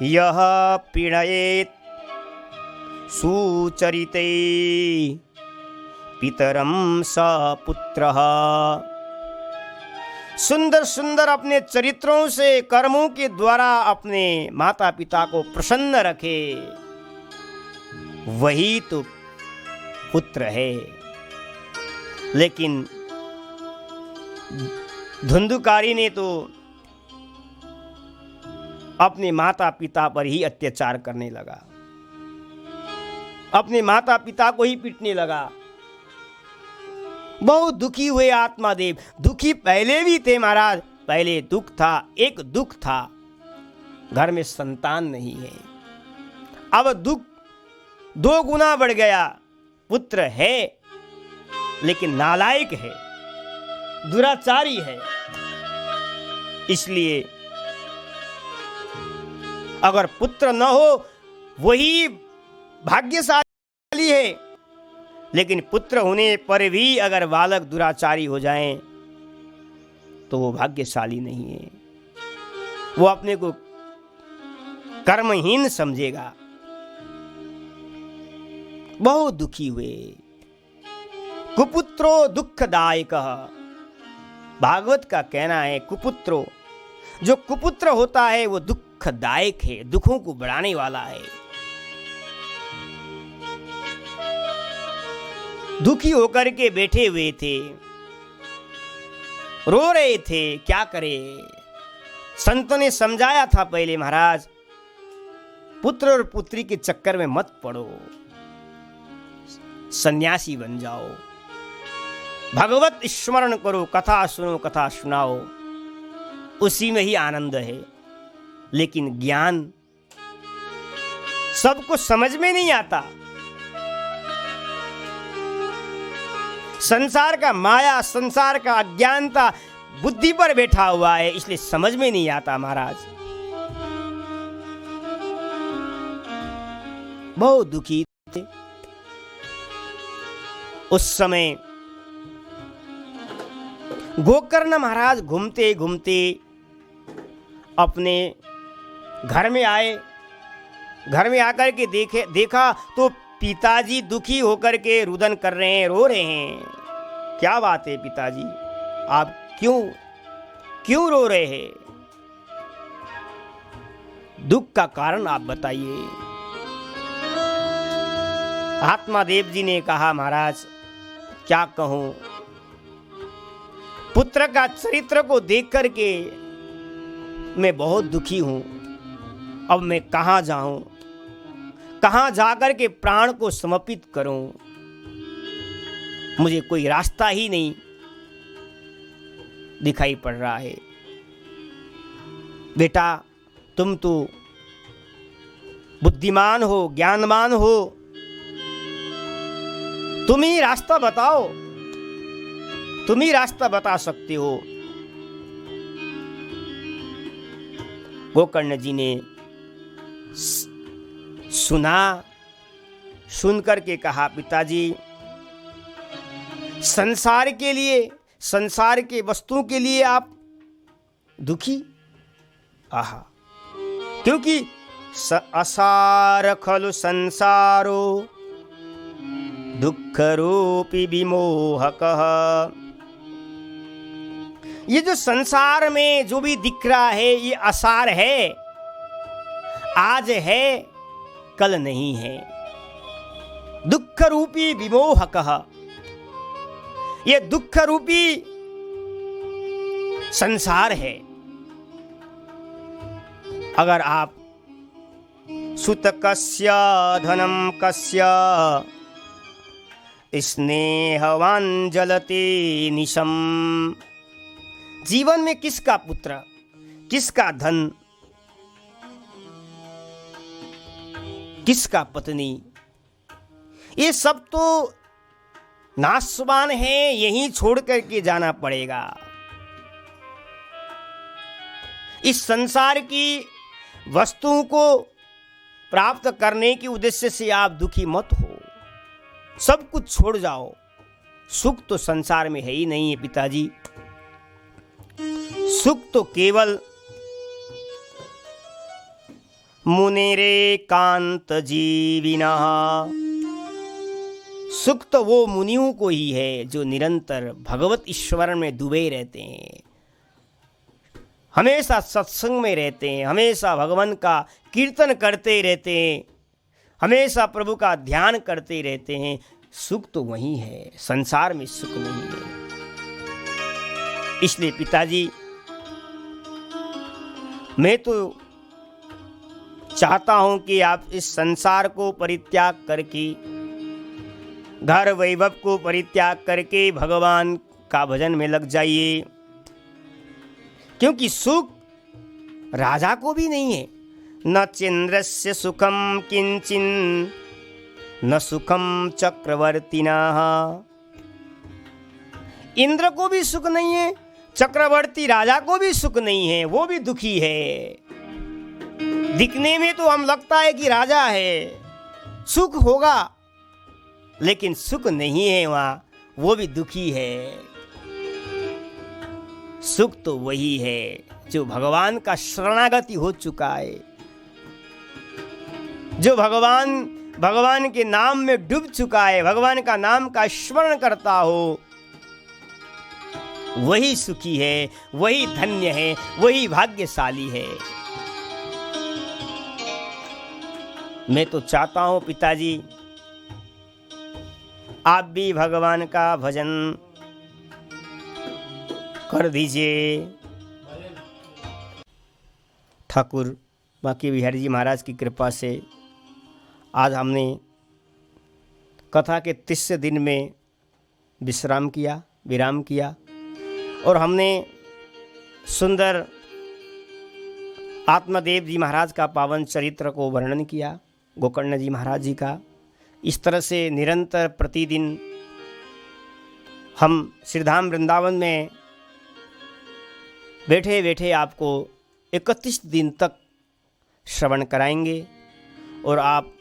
यह पीड़येत सुचरिते पितरम स पुत्रः। सुंदर सुंदर अपने चरित्रों से, कर्मों के द्वारा अपने माता पिता को प्रसन्न रखे, वही तो पुत्र है। लेकिन धुंधुकारी ने तो अपने माता पिता पर ही अत्याचार करने लगा। अपने माता पिता को ही पीटने लगा। बहुत दुखी हुए आत्मादेव। दुखी पहले भी थे महाराज, पहले दुख था, एक दुख था घर में संतान नहीं है। अब दुख 2 गुना बढ़ गया। पुत्र है लेकिन नालायक है, दुराचारी है। इसलिए अगर पुत्र न हो वही भाग्यशाली है, लेकिन पुत्र होने पर भी अगर बालक दुराचारी हो जाएं तो वो भाग्यशाली नहीं है। वो अपने को कर्महीन समझेगा। बहुत दुखी हुए। कुपुत्रो दुखदायक। भागवत का कहना है कुपुत्रो, जो कुपुत्र होता है वो दुखदायक है, दुखों को बढ़ाने वाला है। दुखी होकर के बैठे हुए थे, रो रहे थे, क्या करे। संतों ने समझाया था पहले, महाराज पुत्र और पुत्री के चक्कर में मत पड़ो, सन्यासी बन जाओ, भगवत स्मरण करो, कथा सुनो, कथा सुनाओ, उसी में ही आनंद है। लेकिन ज्ञान सबको समझ में नहीं आता। संसार का माया, संसार का अज्ञानता बुद्धि पर बैठा हुआ है, इसलिए समझ में नहीं आता महाराज। बहुत दुखी थे। उस समय गोकर्ण महाराज घूमते घूमते अपने घर में आए। घर में आकर के देखा तो पिताजी दुखी होकर के रुदन कर रहे हैं, रो रहे हैं। क्या बात है पिताजी, आप क्यों रो रहे हैं? दुख का कारण आप बताइए। आत्मादेव जी ने कहा, महाराज क्या कहूं, पुत्र का चरित्र को देख करके मैं बहुत दुखी हूं। अब मैं कहां जाऊं, कहां जाकर के प्राण को समर्पित करूं? मुझे कोई रास्ता ही नहीं दिखाई पड़ रहा है। बेटा तुम तो बुद्धिमान हो, ज्ञानवान हो, तुम ही रास्ता बताओ, तुम ही रास्ता बता सकते हो। गोकर्ण जी ने सुन करके कहा, पिताजी संसार के लिए, संसार के वस्तुओं के लिए आप दुखी? आहा, क्योंकि असार खलु संसारो दुख रूपी विमोहकः। ये जो संसार में जो भी दिख रहा है ये असार है, आज है कल नहीं है। दुख रूपी विमोहकः, ये दुख रूपी संसार है। अगर आप सुत कस्य धनम कस्य स्नेहवान जलते निशम। जीवन में किसका पुत्र, किसका धन, किसका पत्नी, ये सब तो नाशवान है, यहीं छोड़ करके जाना पड़ेगा। इस संसार की वस्तुओं को प्राप्त करने के उद्देश्य से आप दुखी मत हो, सब कुछ छोड़ जाओ। सुख तो संसार में है ही नहीं है पिताजी। सुख तो केवल मुनेरे कांत जीविना, सुख तो वो मुनियों को ही है जो निरंतर भगवत ईश्वर में डूबे रहते हैं, हमेशा सत्संग में रहते हैं, हमेशा भगवान का कीर्तन करते रहते हैं, हमेशा प्रभु का ध्यान करते रहते हैं। सुख तो वही है, संसार में सुख नहीं है। इसलिए पिताजी मैं तो चाहता हूं कि आप इस संसार को परित्याग करके, घर वैभव को परित्याग करके भगवान का भजन में लग जाइए, क्योंकि सुख राजा को भी नहीं है। न चंद्रस्य सुखम किंचिन न सुखम चक्रवर्तिनः। इंद्र को भी सुख नहीं है, चक्रवर्ती राजा को भी सुख नहीं है, वो भी दुखी है। दिखने में तो हम लगता है कि राजा है, सुख होगा, लेकिन सुख नहीं है वहां, वो भी दुखी है। सुख तो वही है जो भगवान का शरणागति हो चुका है, जो भगवान के नाम में डूब चुका है, भगवान का नाम का स्मरण करता हो, वही सुखी है, वही धन्य है, वही भाग्यशाली है। मैं तो चाहता हूं पिताजी, आप भी भगवान का भजन कर दीजिए। ठाकुर बांके बिहारी जी महाराज की कृपा से आज हमने कथा के 30 दिन में विराम किया और हमने सुंदर आत्मदेव जी महाराज का पावन चरित्र को वर्णन किया, गोकर्ण जी महाराज जी का। इस तरह से निरंतर प्रतिदिन हम श्रीधाम वृंदावन में बैठे बैठे आपको 31 दिन तक श्रवण कराएंगे और आप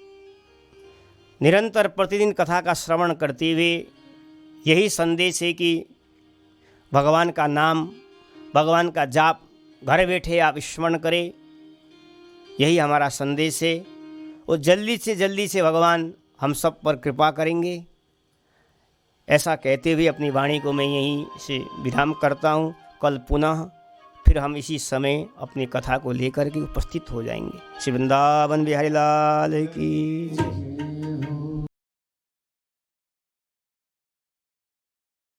निरंतर प्रतिदिन कथा का श्रवण करते हुए यही संदेश है कि भगवान का नाम, भगवान का जाप घर बैठे आप स्मरण करें, यही हमारा संदेश है। और जल्दी से भगवान हम सब पर कृपा करेंगे। ऐसा कहते हुए अपनी वाणी को मैं यहीं से विराम करता हूँ। कल पुनः फिर हम इसी समय अपनी कथा को लेकर के उपस्थित हो जाएंगे। श्री वृंदावन बिहारी लाल की जय।